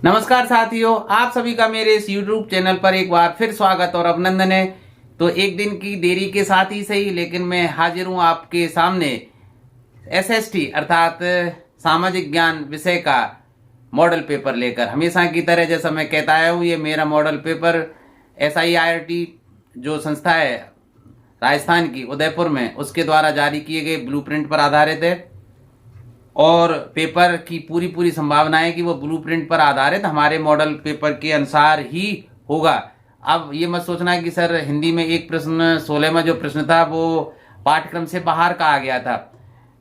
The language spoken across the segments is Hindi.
नमस्कार साथियों, आप सभी का मेरे इस YouTube चैनल पर एक बार फिर स्वागत और अभिनंदन है। तो एक दिन की देरी के साथ ही सही, लेकिन मैं हाजिर हूँ आपके सामने SST अर्थात सामाजिक ज्ञान विषय का मॉडल पेपर लेकर। हमेशा की तरह जैसा मैं कहता आया हूँ, ये मेरा मॉडल पेपर SIRT जो संस्था है राजस्थान की उदयपुर में, उसके द्वारा जारी किए गए ब्लूप्रिंट पर आधारित है। और पेपर की पूरी संभावना है कि वो ब्लूप्रिंट पर आधारित हमारे मॉडल पेपर के अनुसार ही होगा। अब ये मत सोचना कि सर हिंदी में एक प्रश्न 16वां जो प्रश्न था वो पाठ्यक्रम से बाहर का आ गया था,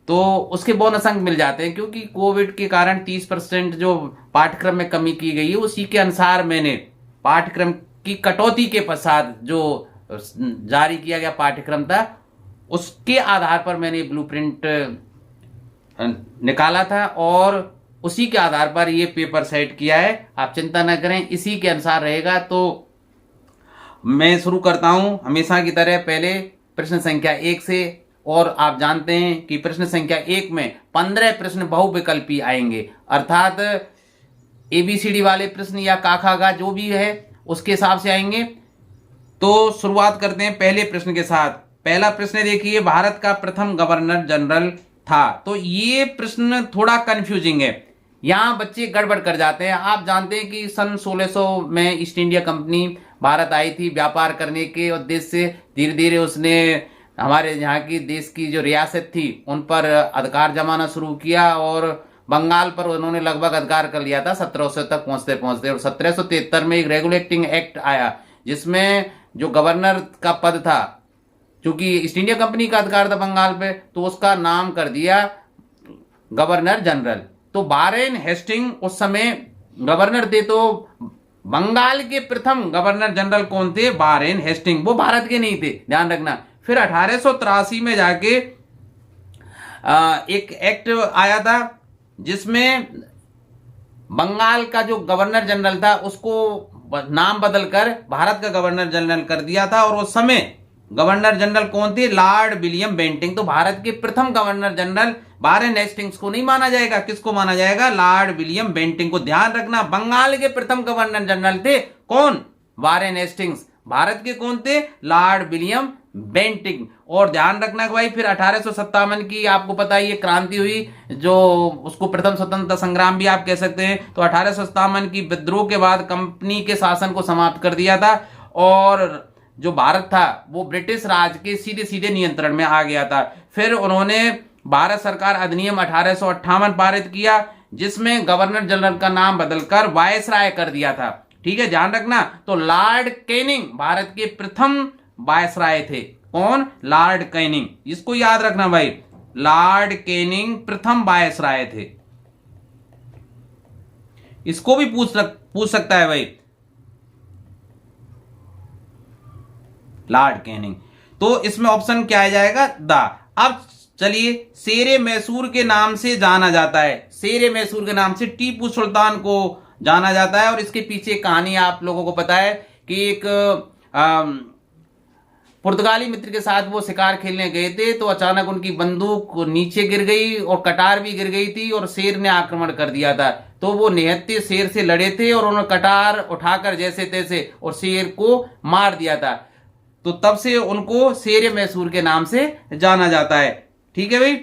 तो उसके बोनस अंक मिल जाते हैं, क्योंकि कोविड के कारण 30% जो पाठ्यक्रम में कमी की गई है उसी के अनुसार मैंने पाठ्यक्रम की कटौती के पश्चात जो जारी किया गया पाठ्यक्रम था उसके आधार पर मैंने ब्लूप्रिंट निकाला था और उसी के आधार पर ये पेपर सेट किया है। आप चिंता न करें, इसी के अनुसार रहेगा। तो मैं शुरू करता हूं हमेशा की तरह पहले प्रश्न संख्या 1 से। और आप जानते हैं कि प्रश्न संख्या 1 में 15 प्रश्न बहुविकल्पी आएंगे, अर्थात ABCD वाले प्रश्न या काखा जो भी है उसके हिसाब से आएंगे। तो शुरुआत करते हैं पहले प्रश्न के साथ। पहला प्रश्न देखिए, भारत का प्रथम गवर्नर जनरल था। तो ये प्रश्न थोड़ा कंफ्यूजिंग है, यहां बच्चे गड़बड़ कर जाते हैं। आप जानते हैं कि सन 1600 में ईस्ट इंडिया कंपनी भारत आई थी व्यापार करने के उद्देश्य से। धीरे धीरे उसने हमारे यहाँ की देश की जो रियासत थी उन पर अधिकार जमाना शुरू किया और बंगाल पर उन्होंने लगभग अधिकार कर लिया था 1700 तक पहुंचते पहुंचते। और 1773 में एक रेगुलेटिंग एक्ट आया जिसमें जो गवर्नर का पद था, क्योंकि ईस्ट इंडिया कंपनी का अधिकार था बंगाल पे, तो उसका नाम कर दिया गवर्नर जनरल। तो वारेन हेस्टिंग उस समय गवर्नर थे। तो बंगाल के प्रथम गवर्नर जनरल कौन थे? Warren Hastings. वो भारत के नहीं थे, ध्यान रखना। फिर 1883 में जाके एक एक्ट आया था जिसमें बंगाल का जो गवर्नर जनरल था उसको नाम बदलकर भारत का गवर्नर जनरल कर दिया था। और उस समय गवर्नर जनरल कौन थे? Lord William Bentinck. तो भारत के प्रथम गवर्नर जनरल वारेन हेस्टिंग्स को नहीं माना जाएगा, किसको माना जाएगा? लॉर्ड विलियम बेंटिंग को। ध्यान रखना, बंगाल के प्रथम गवर्नर जनरल थे कौन? Warren Hastings. भारत के कौन थे? Lord William Bentinck. और ध्यान रखना कि भाई फिर 1857 की आपको पता है ये क्रांति हुई, जो उसको प्रथम स्वतंत्रता संग्राम भी आप कह सकते हैं। तो 1857 की विद्रोह के बाद कंपनी के शासन को समाप्त कर दिया था और जो भारत था वो ब्रिटिश राज के सीधे सीधे नियंत्रण में आ गया था। फिर उन्होंने भारत सरकार अधिनियम 1858 पारित किया जिसमें गवर्नर जनरल का नाम बदलकर वायसराय कर दिया था। ठीक है, ध्यान रखना। तो लॉर्ड कैनिंग भारत के प्रथम वायसराय थे। कौन? Lord Canning. इसको याद रखना भाई, लॉर्ड कैनिंग प्रथम वायसराय थे। इसको भी पूछ सकता है भाई, लॉर्ड कैनिंग। तो इसमें ऑप्शन क्या आ जाएगा? द। अब चलिए, शेरे मैसूर के नाम से जाना जाता है। शेरे मैसूर के नाम से टीपू सुल्तान को जाना जाता है। और इसके पीछे कहानी आप लोगों को पता है कि एक पुर्तगाली मित्र के साथ वो शिकार खेलने गए थे, तो अचानक उनकी बंदूक नीचे गिर गई और कटार भी गिर गई थी और शेर ने आक्रमण कर दिया था। तो वो निहत्थे शेर से लड़े थे और उन्होंने कटार उठाकर जैसे तैसे और शेर को मार दिया था। तो तब से उनको शेर मैसूर के नाम से जाना जाता है। ठीक है भाई।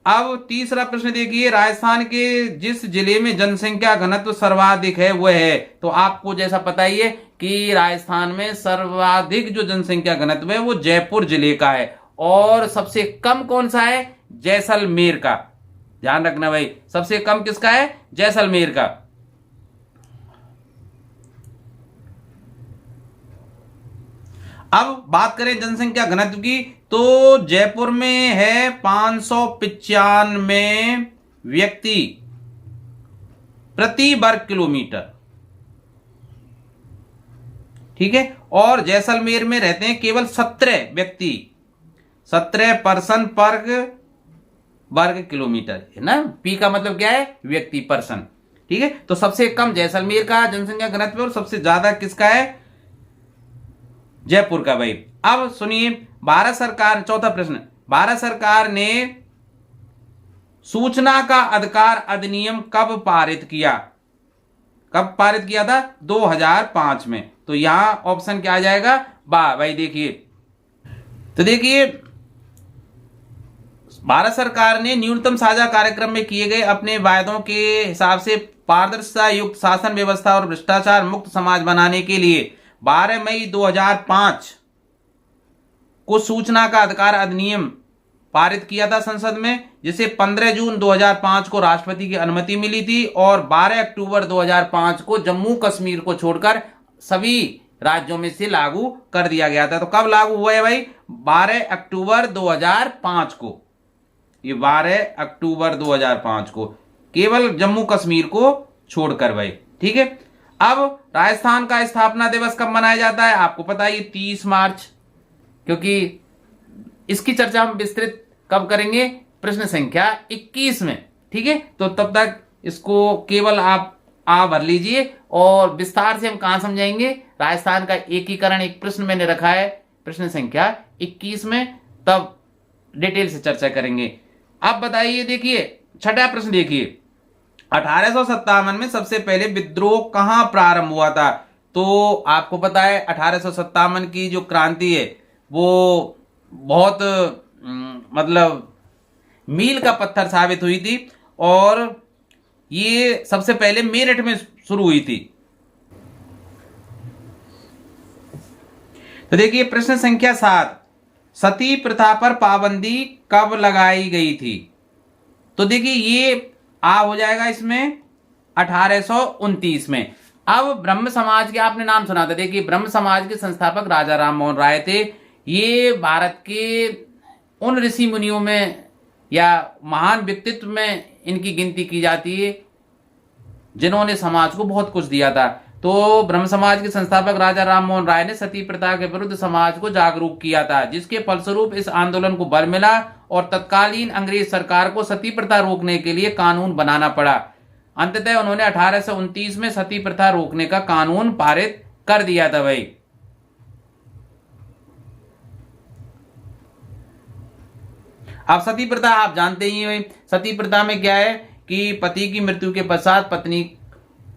अब तीसरा प्रश्न देखिए, राजस्थान के जिस जिले में जनसंख्या घनत्व सर्वाधिक है वह है। तो आपको जैसा पता ही है कि राजस्थान में सर्वाधिक जो जनसंख्या घनत्व है वो जयपुर जिले का है। और सबसे कम कौन सा है? जैसलमेर का। ध्यान रखना भाई, सबसे कम किसका है? जैसलमेर का। अब बात करें जनसंख्या घनत्व की, तो जयपुर में है 595 व्यक्ति प्रति वर्ग किलोमीटर। ठीक है। और जैसलमेर में रहते हैं केवल 17 व्यक्ति, 17 पर्सन पर वर्ग किलोमीटर, है ना। पी का मतलब क्या है? व्यक्ति, पर्सन। ठीक है। तो सबसे कम जैसलमेर का जनसंख्या घनत्व और सबसे ज्यादा किसका है? जयपुर का भाई। अब सुनिए, भारत सरकार, चौथा प्रश्न, भारत सरकार ने सूचना का अधिकार अधिनियम कब पारित किया? कब पारित किया था? 2005 में। तो यहां ऑप्शन क्या आ जाएगा? भाई देखिए, तो देखिए भारत सरकार ने न्यूनतम साझा कार्यक्रम में किए गए अपने वायदों के हिसाब से पारदर्शिता युक्त शासन व्यवस्था और भ्रष्टाचार मुक्त समाज बनाने के लिए 12 मई 2005 को सूचना का अधिकार अधिनियम पारित किया था संसद में, जिसे 15 जून 2005 को राष्ट्रपति की अनुमति मिली थी और 12 अक्टूबर 2005 को जम्मू कश्मीर को छोड़कर सभी राज्यों में से लागू कर दिया गया था। तो कब लागू हुआ है भाई? 12 अक्टूबर 2005 को। ये 12 अक्टूबर 2005 को, केवल जम्मू कश्मीर को छोड़कर भाई। ठीक है। अब राजस्थान का स्थापना दिवस कब मनाया जाता है? आपको पता है 30 मार्च, क्योंकि इसकी चर्चा हम विस्तृत कब करेंगे? प्रश्न संख्या 21 में। ठीक है। तो तब तक इसको केवल आप भर लीजिए और विस्तार से हम कहां समझाएंगे? राजस्थान का एकीकरण एक प्रश्न मैंने रखा है प्रश्न संख्या 21 में, तब डिटेल से चर्चा करेंगे। अब बताइए, देखिए छठा प्रश्न देखिए, 1857 में सबसे पहले विद्रोह कहां प्रारंभ हुआ था? तो आपको पता है 1857 की जो क्रांति है वो बहुत मतलब मील का पत्थर साबित हुई थी और ये सबसे पहले मेरठ में शुरू हुई थी। तो देखिए प्रश्न संख्या 7, सती प्रथा पर पाबंदी कब लगाई गई थी? तो देखिए ये हो जाएगा इसमें 1829 में। अब ब्रह्म समाज के आपने नाम सुना था। देखिए ब्रह्म समाज के संस्थापक राजा राम मोहन राय थे। ये भारत के उन ऋषि मुनियों में या महान व्यक्तित्व में इनकी गिनती की जाती है जिन्होंने समाज को बहुत कुछ दिया था। तो ब्रह्म समाज के संस्थापक राजा राम मोहन राय ने सती प्रथा के विरुद्ध समाज को जागरूक किया था, जिसके फलस्वरूप इस आंदोलन को बल मिला और तत्कालीन अंग्रेज सरकार को सती प्रथा रोकने के लिए कानून बनाना पड़ा। अंततः उन्होंने 1829 में सती प्रथा रोकने का कानून पारित कर दिया था भाई। अब सती प्रथा आप जानते ही हैं। सती प्रथा में क्या है कि पति की मृत्यु के पश्चात पत्नी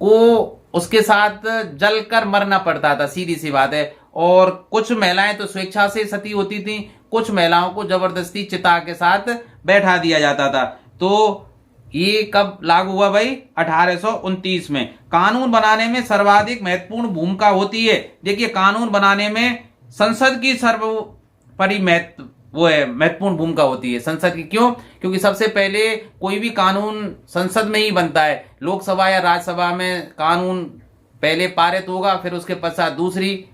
को उसके साथ जलकर मरना पड़ता था, सीधी सी बात है। और कुछ महिलाएं तो स्वेच्छा से सती होती थी, कुछ महिलाओं को जबरदस्ती चिता के साथ बैठा दिया जाता था। तो ये कब लागू हुआ भाई? 1829 में। कानून बनाने में सर्वाधिक महत्वपूर्ण भूमिका होती है। देखिए कानून बनाने में संसद की सर्वोपरि महत्वपूर्ण भूमिका होती है संसद की। क्यों? क्योंकि सबसे पहले कोई भी कानून संसद में ही बनता है। लोकसभा या राज्यसभा में कानून पहले पारित होगा, फिर उसके पश्चात दूसरी,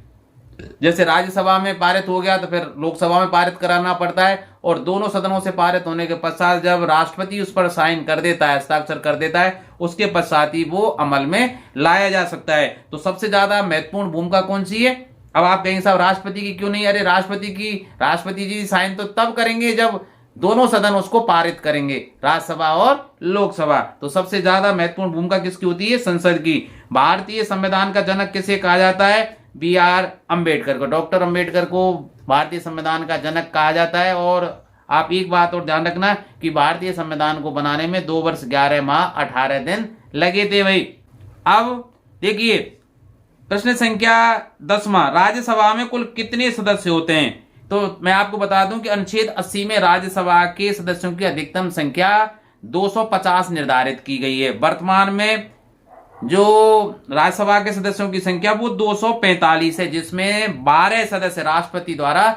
जैसे राज्यसभा में पारित हो गया तो फिर लोकसभा में पारित कराना पड़ता है, और दोनों सदनों से पारित होने के पश्चात जब राष्ट्रपति उस पर साइन कर देता है, हस्ताक्षर कर देता है, उसके पश्चात ही वो अमल में लाया जा सकता है। तो सबसे ज्यादा महत्वपूर्ण भूमिका कौन सी है? अब आप कहेंगे साहब राष्ट्रपति की क्यों नहीं? अरे राष्ट्रपति जी साइन तो तब करेंगे जब दोनों सदन उसको पारित करेंगे, राज्यसभा और लोकसभा। तो सबसे ज्यादा महत्वपूर्ण भूमिका किसकी होती है? संसद की। भारतीय संविधान का जनक किसे कहा जाता है? BR अम्बेडकर को। डॉक्टर अम्बेडकर को भारतीय संविधान का जनक कहा जाता है। और आप एक बात और ध्यान रखना कि भारतीय संविधान को बनाने में 2 वर्ष 11 माह 18 दिन लगे थे भाई। अब देखिए प्रश्न संख्या 10वां, राज्यसभा में कुल कितने सदस्य होते हैं? तो मैं आपको बता दूं कि अनुच्छेद 80 में राज्यसभा के सदस्यों की अधिकतम संख्या 250 निर्धारित की गई है। वर्तमान में जो राज्यसभा के सदस्यों की संख्या वो 245 है, जिसमें 12 सदस्य राष्ट्रपति द्वारा,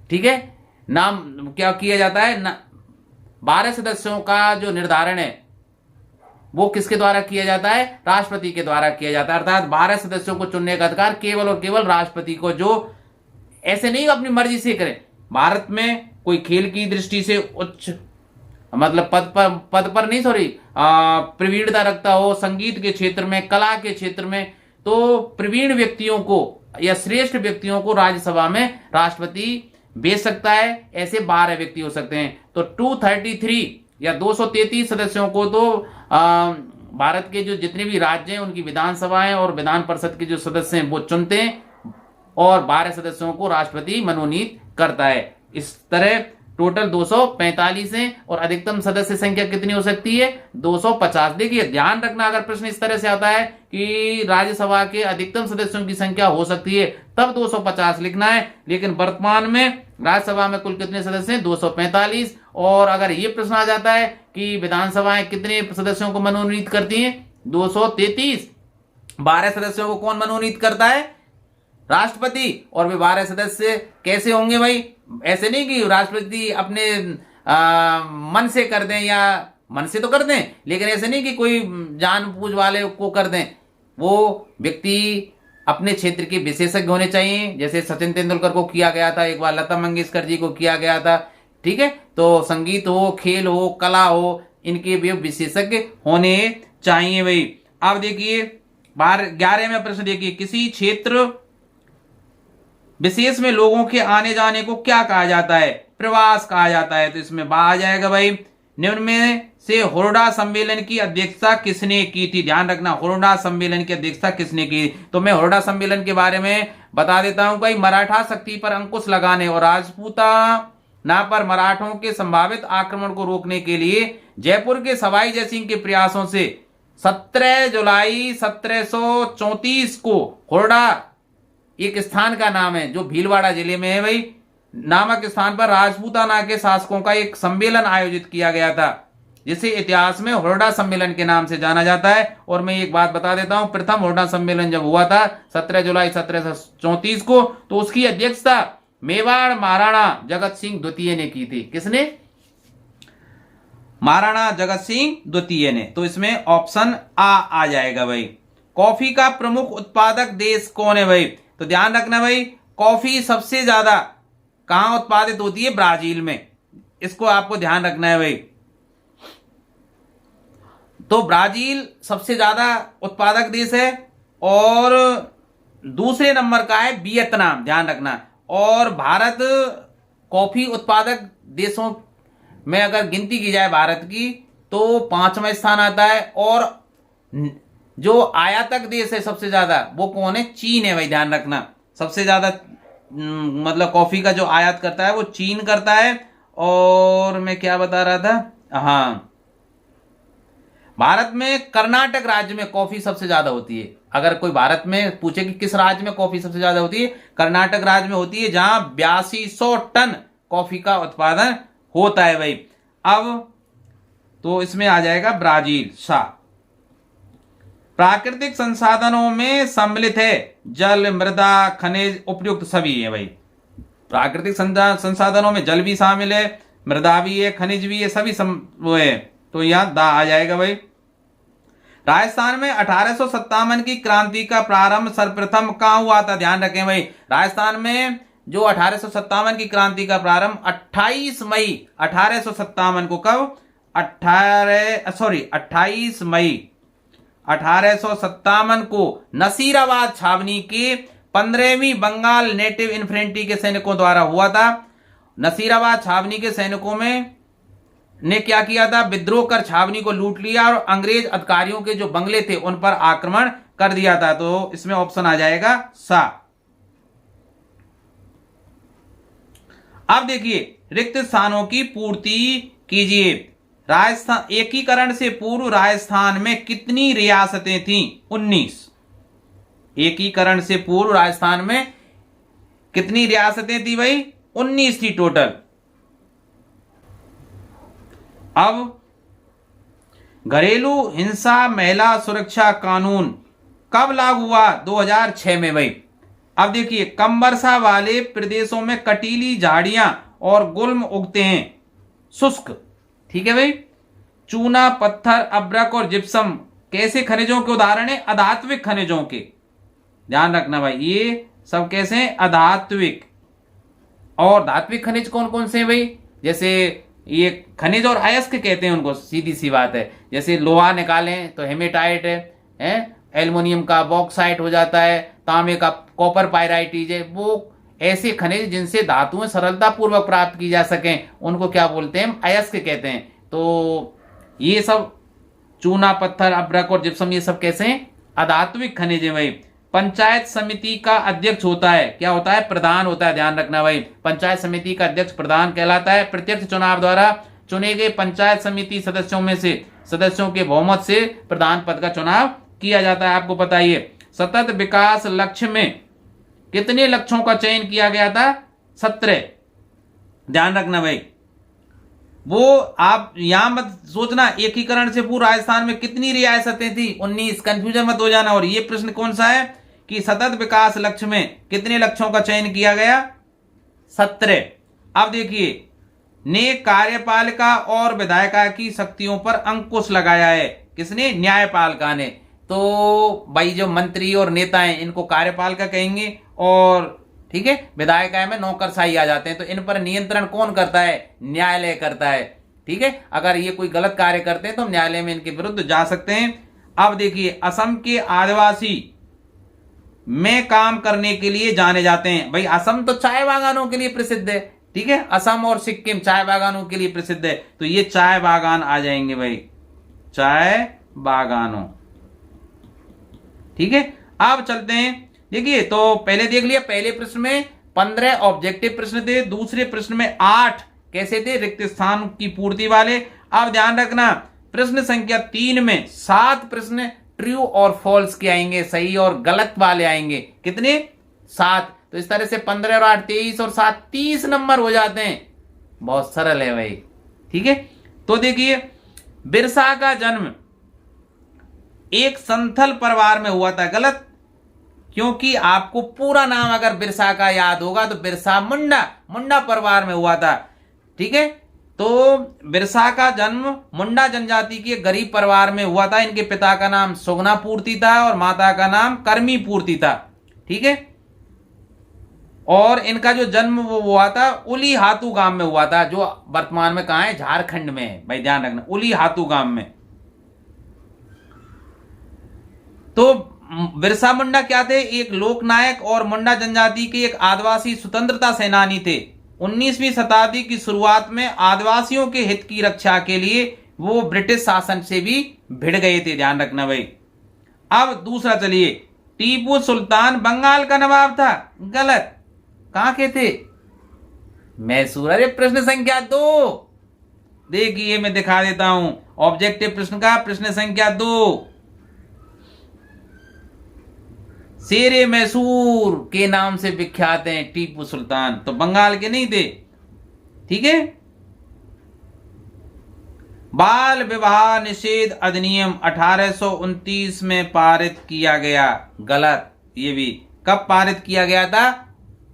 ठीक है, नाम क्या किया जाता है? 12 सदस्यों का जो निर्धारण है वो किसके द्वारा किया जाता है? राष्ट्रपति के द्वारा किया जाता है। अर्थात 12 सदस्यों को चुनने का अधिकार केवल और केवल राष्ट्रपति को, जो ऐसे नहीं अपनी मर्जी से करें। भारत में कोई खेल की दृष्टि से उच्च मतलब पद पर नहीं, प्रवीणता रखता हो, संगीत के क्षेत्र में, कला के क्षेत्र में, तो प्रवीण व्यक्तियों को या श्रेष्ठ व्यक्तियों को राज्यसभा में राष्ट्रपति भेज सकता है। ऐसे 12 व्यक्ति हो सकते हैं। तो 233 या 233 सदस्यों को तो भारत के जो जितने भी राज्य हैं उनकी विधानसभाएं और विधान परिषद के जो सदस्य हैं वो चुनते हैं, और 12 सदस्यों को राष्ट्रपति मनोनीत करता है। इस तरह टोटल 245 है और अधिकतम सदस्य संख्या कितनी हो सकती है 250। देखिए ध्यान रखना, अगर प्रश्न इस तरह से आता है कि राज्यसभा के अधिकतम सदस्यों की संख्या हो सकती है तब 250 लिखना है, लेकिन वर्तमान में राज्यसभा में कुल कितने सदस्य हैं 245। और अगर ये प्रश्न आ जाता है कि विधानसभाएं कितने सदस्यों को मनोनीत करती हैं 233। 12 सदस्यों को कौन मनोनीत करता है राष्ट्रपति, और वे 12 सदस्य कैसे होंगे भाई, ऐसे नहीं कि राष्ट्रपति अपने मन से कर दें, या मन से तो कर दें लेकिन ऐसे नहीं कि कोई जानबूझ वाले को कर दें। वो व्यक्ति अपने क्षेत्र के विशेषज्ञ होने चाहिए, जैसे सचिन तेंदुलकर को किया गया था एक बार, लता मंगेशकर जी को किया गया था, ठीक है। तो संगीत हो, खेल हो, कला हो, इनके भी विशेषज्ञ होने चाहिए भाई। अब देखिए 11वें प्रश्न देखिए, किसी क्षेत्र विशेष में लोगों के आने जाने को क्या कहा जाता है, प्रवास कहा जाता है। तो इसमें आ जाएगा भाई, निम्न में से हुरडा सम्मेलन की अध्यक्षता किसने की थी। ध्यान रखना, हुरडा सम्मेलन की अध्यक्षता किसने की। तो मैं हुरडा सम्मेलन के बारे में बता देता हूं भाई। मराठा शक्ति पर अंकुश लगाने और राजपूताना पर मराठों के संभावित आक्रमण को रोकने के लिए जयपुर के सवाई जयसिंह के प्रयासों से 17 जुलाई 1734 को हुरडा एक स्थान का नाम है जो भीलवाड़ा जिले में है भाई, नामक स्थान पर राजपूताना के शासकों का एक सम्मेलन आयोजित किया गया था, जिसे इतिहास में हुरडा सम्मेलन के नाम से जाना जाता है। और मैं एक बात बता देता हूं, प्रथम हुरडा सम्मेलन जब हुआ था 17 जुलाई 1734 को, तो उसकी अध्यक्षता मेवाड़ महाराणा जगत सिंह द्वितीय ने की थी। किसने? महाराणा जगत सिंह द्वितीय ने। तो इसमें ऑप्शन आ जाएगा भाई। कॉफी का प्रमुख उत्पादक देश कौन है भाई। तो ध्यान रखना भाई, कॉफी सबसे ज्यादा कहां उत्पादित होती है, ब्राजील में। इसको आपको ध्यान रखना है भाई। तो ब्राजील सबसे ज्यादा उत्पादक देश है, और दूसरे नंबर का है वियतनाम, ध्यान रखना। और भारत कॉफी उत्पादक देशों में अगर गिनती की जाए भारत की तो 5वां स्थान आता है। और जो आयातक देश है सबसे ज्यादा, वो कौन है, चीन है भाई। ध्यान रखना, सबसे ज्यादा मतलब कॉफी का जो आयात करता है वो चीन करता है। और मैं क्या बता रहा था, हाँ, भारत में कर्नाटक राज्य में कॉफी सबसे ज्यादा होती है। अगर कोई भारत में पूछे कि किस राज्य में कॉफी सबसे ज्यादा होती है, कर्नाटक राज्य में होती है, जहां 8200 टन कॉफी का उत्पादन होता है भाई। अब तो इसमें आ जाएगा ब्राजील। प्राकृतिक संसाधनों में सम्मिलित है, जल, मृदा, खनिज, उपयुक्त सभी है भाई। प्राकृतिक संसाधनों में जल भी शामिल है, मृदा भी है, खनिज भी है, सभी वो है। तो यहां दा आ जाएगा भाई। राजस्थान में 1857 की क्रांति का प्रारंभ सर्वप्रथम कहां हुआ था। ध्यान रखें भाई, राजस्थान में जो 1857 की क्रांति का प्रारंभ 28 मई 1857 को, कब, 28 मई 1857 को नसीराबाद छावनी के 15वीं बंगाल नेटिव इन्फेंट्री के सैनिकों द्वारा हुआ था। नसीराबाद छावनी के सैनिकों में ने क्या किया था, विद्रोह कर छावनी को लूट लिया और अंग्रेज अधिकारियों के जो बंगले थे उन पर आक्रमण कर दिया था। तो इसमें ऑप्शन आ जाएगा सा। अब देखिए, रिक्त स्थानों की पूर्ति कीजिए। राजस्थान एकीकरण से पूर्व राजस्थान में कितनी रियासतें थीं? 19। एकीकरण से पूर्व राजस्थान में कितनी रियासतें थी भाई? 19 थी टोटल। अब घरेलू हिंसा महिला सुरक्षा कानून कब लागू हुआ? 2006 में भाई। अब देखिए, कम वर्षा वाले प्रदेशों में कटीली झाड़ियां और गुल्म उगते हैं, शुष्क, ठीक है भाई। चूना, पत्थर, अब्रक और जिप्सम कैसे खनिजों के उदाहरण है? अधात्विक खनिजों के। ध्यान रखना भाई, ये सब कैसे हैं? अधात्विक। और धात्विक खनिज कौन कौन से हैं भाई? जैसे ये खनिज और अयस्क कहते हैं उनको, सीधी सी बात है। जैसे लोहा निकालें तो हेमेटाइट है, एल्युमिनियम का बॉक्साइट हो जाता है, तांबे का कॉपर पायराइटीज है। वो ऐसे खनिज जिनसे धातुएं सरलता पूर्वक प्राप्त की जा सकें, उनको क्या बोलते हैं? अयस्क कहते हैं। तो ये सब चूना, पत्थर, अब्रक और जिप्सम, ये सब कैसे हैं? अधात्विक खनिज है भाई। पंचायत समिति का अध्यक्ष होता है, क्या होता है, प्रधान होता है, ध्यान रखना भाई। पंचायत समिति का अध्यक्ष प्रधान कहलाता है। प्रत्यक्ष चुनाव द्वारा चुने गए पंचायत समिति सदस्यों में से सदस्यों के बहुमत से प्रधान पद का चुनाव किया जाता है, आपको पता ही है। सतत विकास लक्ष्य में कितने लक्ष्यों का चयन किया गया था, 17। ध्यान रखना भाई, वो आप यहां मत सोचना एकीकरण से पूर्व राजस्थान में कितनी रियासतें थी, 19, कंफ्यूजन मत हो जाना। और ये प्रश्न कौन सा है कि सतत विकास लक्ष्य में कितने लक्ष्यों का चयन किया गया, 17। अब देखिए, ने कार्यपालिका और विधायिका की शक्तियों पर अंकुश लगाया है, किसने, न्यायपालिका ने। तो भाई जो मंत्री और नेता हैं इनको कार्यपालिका कहेंगे, और ठीक है, विधायिका में नौकरशाही आ जाते हैं। तो इन पर नियंत्रण कौन करता है, न्यायालय करता है। ठीक है, अगर ये कोई गलत कार्य करते हैं तो हम न्यायालय में इनके विरुद्ध जा सकते हैं। अब देखिए, असम के आदिवासी में काम करने के लिए जाने जाते हैं। भाई असम तो चाय बागानों के लिए प्रसिद्ध है, ठीक है, असम और सिक्किम चाय बागानों के लिए प्रसिद्ध है, तो ये चाय बागान आ जाएंगे भाई, चाय बागानों। ठीक है, अब चलते हैं। देखिए, तो पहले देख लिया, पहले प्रश्न में 15 ऑब्जेक्टिव प्रश्न थे, दूसरे प्रश्न में 8 कैसे थे, रिक्त स्थान की पूर्ति वाले। अब ध्यान रखना, प्रश्न संख्या 3 में 7 प्रश्न ट्रू और फॉल्स के आएंगे, सही और गलत वाले आएंगे। कितने, 7। तो इस तरह से 15 और 8 23 और 7 30 नंबर हो जाते हैं। बहुत सरल है भाई, ठीक है। तो देखिए, बिरसा का जन्म एक संथल परिवार में हुआ था, गलत, क्योंकि आपको पूरा नाम अगर बिरसा का याद होगा तो बिरसा मुंडा परिवार में हुआ था। ठीक है, तो बिरसा का जन्म मुंडा जनजाति के गरीब परिवार में हुआ था। इनके पिता का नाम सुगना पूर्ति था और माता का नाम कर्मी पूर्ति था। ठीक है, और इनका जो जन्म वो हुआ था उली हातू गांव में हुआ था, जो वर्तमान में कहां है, झारखंड में है भाई, ध्यान रखना, उली हातू गांव में। तो बिरसा मुंडा क्या थे, एक लोकनायक और मुंडा जनजाति के एक आदिवासी स्वतंत्रता सेनानी थे। 19वीं शताब्दी की शुरुआत में आदिवासियों के हित की रक्षा के लिए वो ब्रिटिश शासन से भी भिड़ गए थे, ध्यान रखना भाई। अब दूसरा चलिए, टीपू सुल्तान बंगाल का नवाब था, गलत, कहां के थे, मैसूर। अरे प्रश्न संख्या 2 देखिए, मैं दिखा देता हूं, ऑब्जेक्टिव प्रश्न का प्रश्न संख्या 2, शेरे मैसूर के नाम से विख्यात हैं टीपू सुल्तान, तो बंगाल के नहीं थे। ठीक है, बाल विवाह निषेध अधिनियम 1829 में पारित किया गया, गलत, ये भी। कब पारित किया गया था,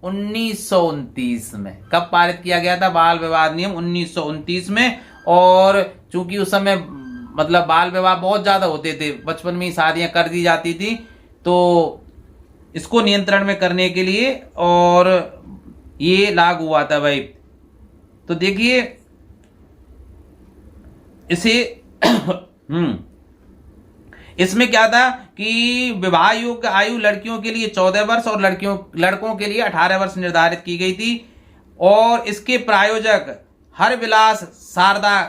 1929 में। कब पारित किया गया था बाल विवाह अधिनियम, 1929 में। और चूंकि उस समय मतलब बाल विवाह बहुत ज्यादा होते थे, बचपन में ही शादियां कर दी जाती थी, तो इसको नियंत्रण में करने के लिए और ये लागू हुआ था भाई। तो देखिए इसे इसमें क्या था कि विवाह योग्य आयु लड़कियों के लिए 14 वर्ष और लड़कों के लिए 18 वर्ष निर्धारित की गई थी। और इसके प्रायोजक हरविलास शारदा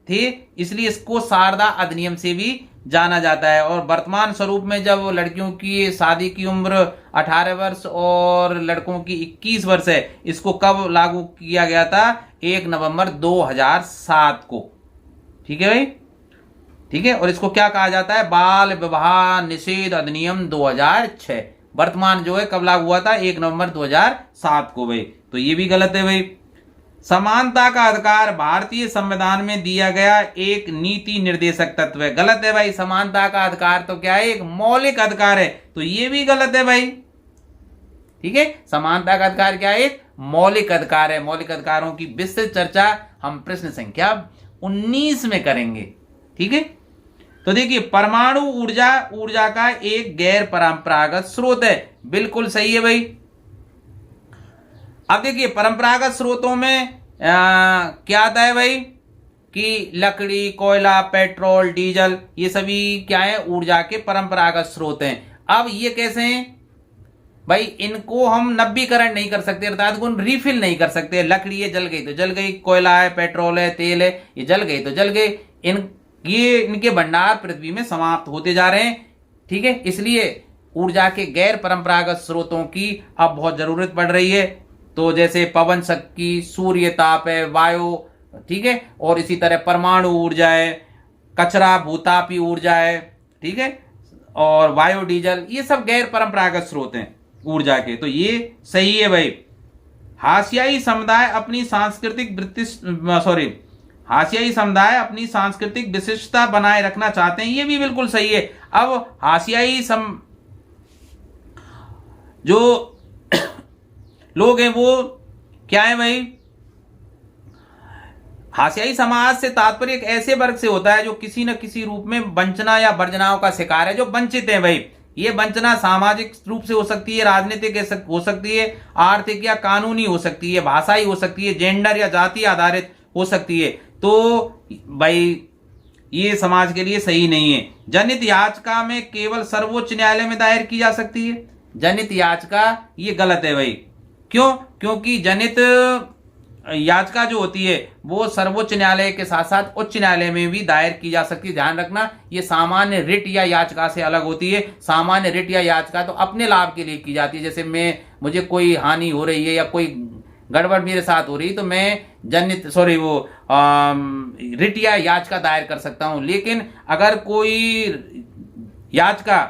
थे, इसलिए इसको शारदा अधिनियम से भी जाना जाता है। और वर्तमान स्वरूप में जब लड़कियों की शादी की उम्र 18 वर्ष और लड़कों की 21 वर्ष है, इसको कब लागू किया गया था, 1 नवंबर 2007 को। ठीक है भाई, ठीक है। और इसको क्या कहा जाता है, बाल विवाह निषेध अधिनियम 2006। वर्तमान जो है कब लागू हुआ था, 1 नवंबर 2007 को भाई। तो ये भी गलत है भाई। समानता का अधिकार भारतीय संविधान में दिया गया एक नीति निर्देशक तत्व है, गलत है भाई। समानता का अधिकार तो क्या है, एक मौलिक अधिकार है, तो ये भी गलत है भाई। ठीक है, समानता का अधिकार क्या है, एक मौलिक अधिकार है। मौलिक अधिकारों की विस्तृत चर्चा हम प्रश्न संख्या 19 में करेंगे। ठीक है, तो देखिए, परमाणु ऊर्जा का एक गैर परंपरागत स्रोत है, बिल्कुल सही है भाई। अब देखिए, परंपरागत स्रोतों में क्या आता है भाई कि लकड़ी, कोयला, पेट्रोल, डीजल, ये सभी क्या है, ऊर्जा के परंपरागत स्रोत हैं। अब ये कैसे हैं भाई, इनको हम नवीकरण नहीं कर सकते, अर्थात उनको रिफिल नहीं कर सकते। लकड़ी ये जल गई तो जल गई, कोयला है, पेट्रोल है, तेल है, ये जल गई तो जल गई। इनके भंडार पृथ्वी में समाप्त होते जा रहे हैं। ठीक है, इसलिए ऊर्जा के गैर परंपरागत स्रोतों की अब बहुत जरूरत पड़ रही है। तो जैसे पवन शक्ति, सूर्य ताप है, वायु, ठीक है, और इसी तरह परमाणु ऊर्जा है, कचरा भूतापी ऊर्जा है, ठीक है, और बायोडीजल, ये सब गैर परंपरागत स्रोत हैं ऊर्जा के। तो ये सही है भाई। हाशियाई समुदाय अपनी सांस्कृतिक विशिष्टता बनाए रखना चाहते हैं, ये भी बिल्कुल सही है। अब जो लोग हैं वो क्या है भाई, हाशियाई समाज से तात्पर्य एक ऐसे वर्ग से होता है जो किसी न किसी रूप में वंचना या वर्जनाओं का शिकार है, जो वंचित है भाई। ये वंचना सामाजिक रूप से हो सकती है, राजनीतिक हो सकती है, आर्थिक या कानूनी हो सकती है, भाषाई हो सकती है, जेंडर या जाति आधारित हो सकती है। तो भाई ये समाज के लिए सही नहीं है। जनहित याचिका में केवल सर्वोच्च न्यायालय में दायर की जा सकती है। जनहित याचिका ये गलत है भाई। क्यों? क्योंकि जनहित याचिका जो होती है वो सर्वोच्च न्यायालय के साथ साथ उच्च न्यायालय में भी दायर की जा सकती है। ध्यान रखना, ये सामान्य रिट या याचिका से अलग होती है। सामान्य रिट या याचिका तो अपने लाभ के लिए की जाती है, जैसे मुझे कोई हानि हो रही है या कोई गड़बड़ मेरे साथ हो रही है तो मैं रिट या याचिका दायर कर सकता हूं। लेकिन अगर कोई याचिका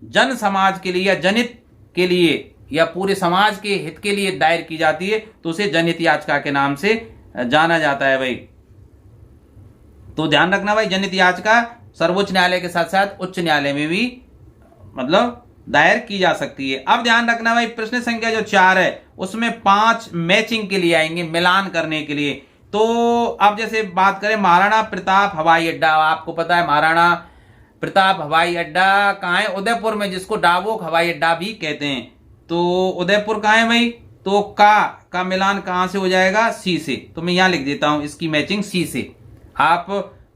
जन समाज के लिए या जनहित के लिए या पूरे समाज के हित के लिए दायर की जाती है तो उसे जनहित याचिका के नाम से जाना जाता है भाई। तो ध्यान रखना भाई, जनहित याचिका सर्वोच्च न्यायालय के साथ साथ उच्च न्यायालय में भी दायर की जा सकती है। अब ध्यान रखना भाई, प्रश्न संख्या जो 4 है उसमें 5 मैचिंग के लिए आएंगे, मिलान करने के लिए। तो अब जैसे बात करें महाराणा प्रताप हवाई अड्डा, आपको पता है महाराणा प्रताप हवाई अड्डा कहाँ है? उदयपुर में, जिसको डाबोक हवाई अड्डा भी कहते हैं। तो उदयपुर कहाँ है भाई? तो का मिलान कहां से हो जाएगा? सी से। तो मैं यहां लिख देता हूं इसकी मैचिंग सी से। आप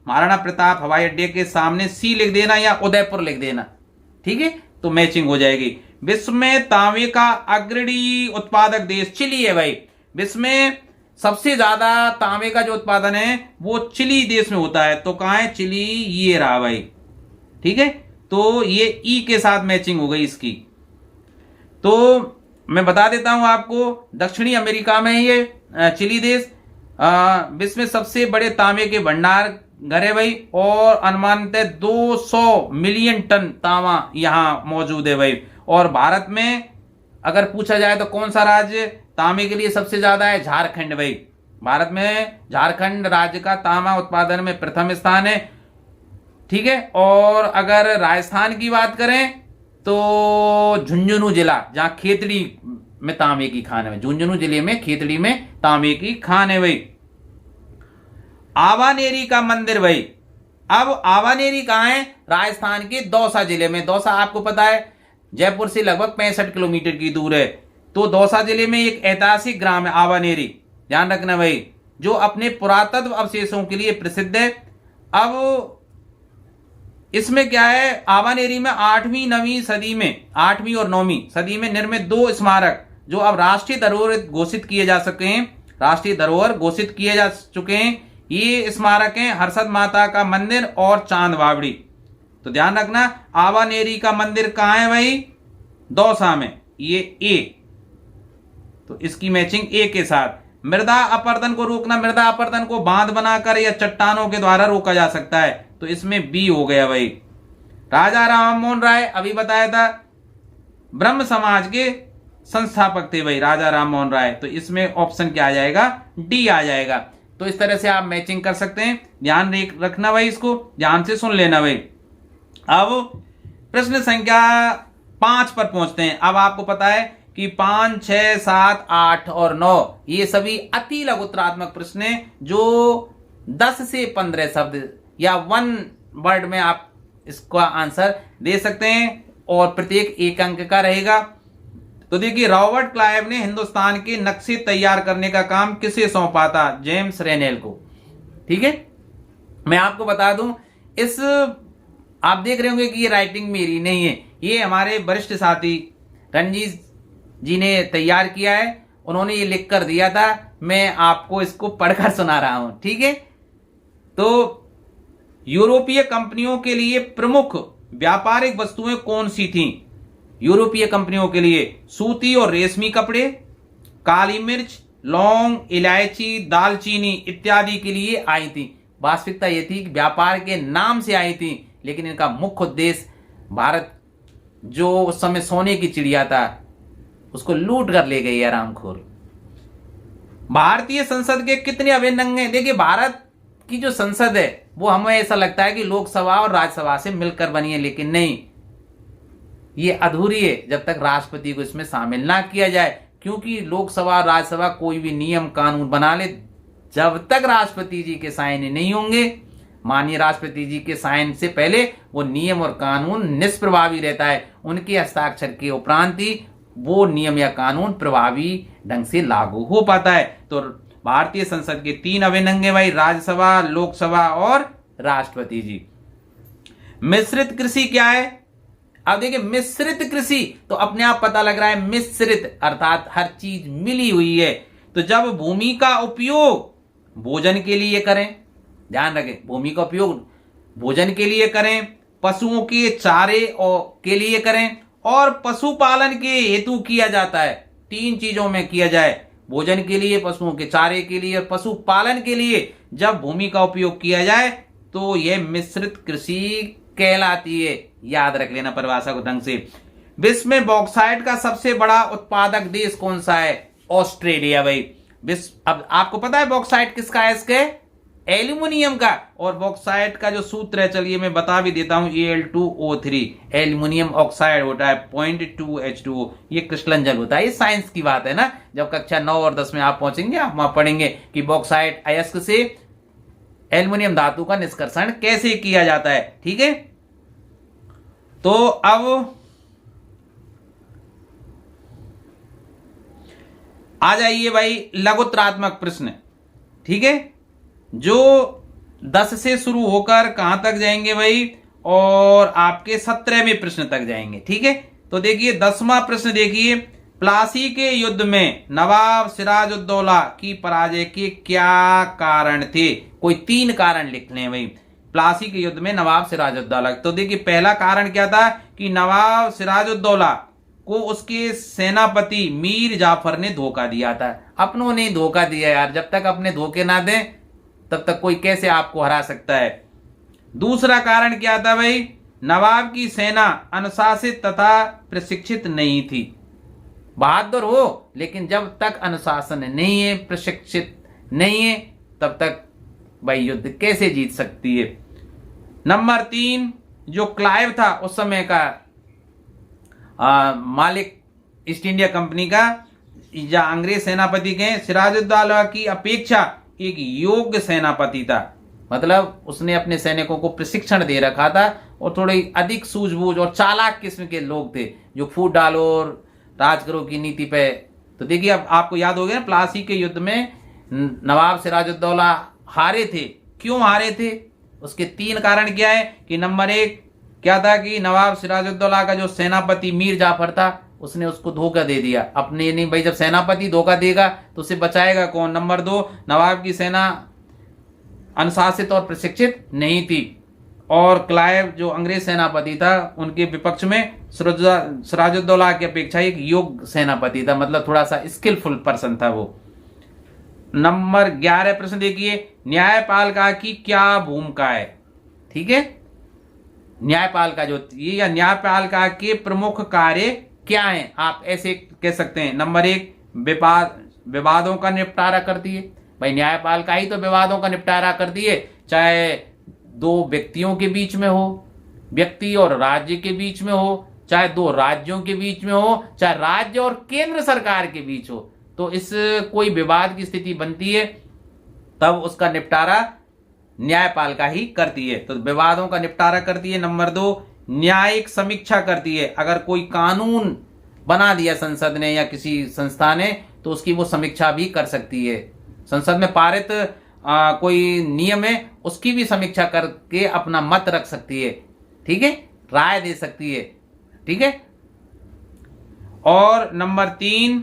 महाराणा प्रताप हवाई अड्डे के सामने सी लिख देना या उदयपुर लिख देना, ठीक है, तो मैचिंग हो जाएगी। विश्व में तांबे का अग्रणी उत्पादक देश चिली है भाई। विश्व में सबसे ज्यादा तांबे का जो उत्पादन है वो चिली देश में होता है। तो कहां है? चिली, ये रहा भाई, ठीक है। तो ये ई के साथ मैचिंग हो गई इसकी। तो मैं बता देता हूं आपको, दक्षिणी अमेरिका में ये चिली देश विश्व में सबसे बड़े तांबे के भंडार घर है भाई, और अनुमानित 200 मिलियन टन तांबा यहां मौजूद है भाई। और भारत में अगर पूछा जाए तो कौन सा राज्य तांबे के लिए सबसे ज्यादा है? झारखंड भाई। भारत में झारखंड राज्य का तांबा उत्पादन में प्रथम स्थान है, ठीक है। और अगर राजस्थान की बात करें तो झुंझुनू जिला, जहां खेतड़ी में तांबे की खान है, झुंझुनू जिले में खेतड़ी में तांबे की खान है भाई। आवानेरी का मंदिर भाई, अब आवानेरी कहां है? राजस्थान के दौसा जिले में। दौसा आपको पता है जयपुर से लगभग 65 किलोमीटर की दूर है। तो दौसा जिले में एक ऐतिहासिक ग्राम है आवानेरी, ध्यान रखना भाई, जो अपने पुरातत्व अवशेषों के लिए प्रसिद्ध है। अब इसमें क्या है, आवानेरी में 8वीं और 9वीं सदी में निर्मित 2 स्मारक जो अब राष्ट्रीय धरोहर घोषित किए जा सके हैं, राष्ट्रीय धरोहर घोषित किए जा चुके हैं। ये स्मारक हैं हर्षद माता का मंदिर और चांद बावड़ी। तो ध्यान रखना, आवानेरी का मंदिर कहां है भाई? दौसा में, ये ए। तो इसकी मैचिंग ए के साथ। मृदा अपरदन को रोकना, मृदा अपरदन को बांध बनाकर या चट्टानों के द्वारा रोका जा सकता है। तो इसमें बी हो गया भाई। राजा राममोहन राय अभी बताया था, ब्रह्म समाज के संस्थापक थे भाई राजा राममोहन राय। तो इसमें ऑप्शन क्या आ जाएगा? डी आ जाएगा। तो इस तरह से आप मैचिंग कर सकते हैं। ध्यान रखना भाई, इसको ध्यान से सुन लेना भाई। अब प्रश्न संख्या 5 पर पहुंचते हैं। अब आपको पता है कि 5, 6, 7, 8 और 9 ये सभी अति लघुत्तरात्मक प्रश्न हैं, जो 10 से 15 शब्द या 1 वर्ड में आप इसका आंसर दे सकते हैं, और प्रत्येक 1 अंक का रहेगा। तो देखिए, रॉबर्ट क्लाइव ने हिंदुस्तान के नक्शे तैयार करने का काम किसे सौंपा था? जेम्स रेनेल को, ठीक है। मैं आपको बता दूं, आप देख रहे होंगे कि ये राइटिंग मेरी नहीं है, ये हमारे वरिष्ठ साथी रंजीत जी ने तैयार किया है। उन्होंने ये लिख कर दिया था, मैं आपको इसको पढ़कर सुना रहा हूं, ठीक है। तो यूरोपीय कंपनियों के लिए प्रमुख व्यापारिक वस्तुएं कौन सी थीं? यूरोपीय कंपनियों के लिए सूती और रेशमी कपड़े, काली मिर्च, लौंग, इलायची, दालचीनी इत्यादि के लिए आई थी। वास्तविकता यह थी कि व्यापार के नाम से आई थी, लेकिन इनका मुख्य उद्देश्य भारत जो उस समय सोने की चिड़िया था उसको लूट कर ले गई आरामखोर। भारतीय संसद के कितने अभिन्न अंग हैं? देखिए, भारत की जो संसद है वो हमें ऐसा लगता है कि लोकसभा और राज्यसभा से मिलकर बनी है, लेकिन नहीं, ये अधूरी है जब तक राष्ट्रपति को इसमें शामिल ना किया जाए। क्योंकि लोकसभा और राज्यसभा कोई भी नियम कानून बना ले, जब तक राष्ट्रपति जी के साइन नहीं होंगे, माननीय राष्ट्रपति जी के साइन से पहले वो नियम और कानून निष्प्रभावी रहता है। उनके हस्ताक्षर के उपरांत ही वो नियम या कानून प्रभावी ढंग से लागू हो पाता है। तो भारतीय संसद के 3 अभिन्न अंग हैं भाई, राज्यसभा, लोकसभा और राष्ट्रपति जी। मिश्रित कृषि क्या है? अब देखिए, मिश्रित कृषि तो अपने आप पता लग रहा है, मिश्रित अर्थात हर चीज मिली हुई है। तो जब भूमि का उपयोग भोजन के लिए करें, ध्यान रखें, भूमि का उपयोग भोजन के लिए करें, पशुओं के चारे के लिए करें और पशुपालन के हेतु किया जाता है। 3 चीजों में किया जाए, भोजन के लिए, पशुओं के चारे के लिए और पशुपालन के लिए जब भूमि का उपयोग किया जाए तो यह मिश्रित कृषि कहलाती है। याद रख लेना परिभाषा को ढंग से। विश्व में बॉक्साइट का सबसे बड़ा उत्पादक देश कौन सा है? ऑस्ट्रेलिया भाई। अब आपको पता है बॉक्साइट किसका है? इसके एल्यूमिनियम का। और बॉक्साइट का जो सूत्र है, चलिए मैं बता भी देता हूं, Al2O3 एल्यूमिनियम ऑक्साइड होता है 0.2H2O। ये क्रिस्टलन जल होता है। ये साइंस की बात है ना, जब कक्षा 9 और 10 में आप पहुंचेंगे आप वहां पढ़ेंगे कि बॉक्साइट अयस्क से एल्यूमिनियम धातु का निष्कर्षण कैसे किया जाता है। ठीक है, तो अब आ जाइए भाई लघुत्रात्मक प्रश्न। ठीक है, जो 10 से शुरू होकर कहां तक जाएंगे भाई, और आपके 17वें प्रश्न तक जाएंगे। ठीक है, तो देखिए 10वां प्रश्न देखिए, प्लासी के युद्ध में नवाब सिराजुद्दौला की पराजय के क्या कारण थे? कोई 3 कारण लिखने हैं भाई। प्लासी के युद्ध में नवाब सिराजुद्दौला, तो देखिए पहला कारण क्या था कि नवाब सिराजुद्दौला को उसके सेनापति मीर जाफर ने धोखा दिया था। अपनों ने धोखा दिया यार, जब तक अपने धोखे ना दें तब तक कोई कैसे आपको हरा सकता है। दूसरा कारण क्या था भाई? नवाब की सेना अनुशासित तथा प्रशिक्षित नहीं थी। बहादुर हो, लेकिन जब तक अनुशासन नहीं है, प्रशिक्षित नहीं है, तब तक भाई युद्ध कैसे जीत सकती है। नंबर 3, जो क्लाइव था उस समय का मालिक ईस्ट इंडिया कंपनी का या अंग्रेज सेनापति के, सिराजुद्दौला की अपेक्षा एक योग्य सेनापति था। मतलब उसने अपने सैनिकों को प्रशिक्षण दे रखा था और थोड़ी अधिक सूझबूझ और चालाक किस्म के लोग थे जो फूट डालो और राज करो की नीति पे। तो देखिए, अब आपको याद हो गया, प्लासी के युद्ध में नवाब सिराजुद्दौला हारे थे। क्यों हारे थे? उसके 3 कारण क्या है कि नंबर 1 क्या था कि नवाब सिराजुद्दौला का जो सेनापति मीर जाफर था उसने उसको धोखा दे दिया। अपने नहीं भाई, जब सेनापति धोखा देगा तो उसे बचाएगा कौन? नंबर 2, नवाब की सेना अनुशासित और प्रशिक्षित नहीं थी और क्लाइव जो अंग्रेज सेनापति था उनके विपक्ष में सिराजुद्दौला की अपेक्षा एक योग्य सेनापति था, मतलब थोड़ा सा स्किलफुल पर्सन था वो। नंबर 11 प्रश्न देखिए, न्यायपालिका की क्या भूमिका है? ठीक है, न्यायपालिका जो ये या न्यायपालिका के प्रमुख कार्य क्या हैं? आप ऐसे कह सकते हैं। नंबर 1, विवादों का निपटारा करती है। भाई न्यायपालिका ही तो विवादों का निपटारा करती है, चाहे 2 व्यक्तियों के बीच में हो, व्यक्ति और राज्य के बीच में हो, चाहे 2 राज्यों के बीच में हो, चाहे राज्य और केंद्र सरकार के बीच हो। तो इस कोई विवाद की स्थिति बनती है तब उसका निपटारा न्यायपालिका ही करती है। तो विवादों का निपटारा करती है। नंबर 2, न्यायिक समीक्षा करती है। अगर कोई कानून बना दिया संसद ने या किसी संस्था ने तो उसकी वो समीक्षा भी कर सकती है। संसद में पारित कोई नियम है उसकी भी समीक्षा करके अपना मत रख सकती है। ठीक है, राय दे सकती है। ठीक है, और नंबर 3,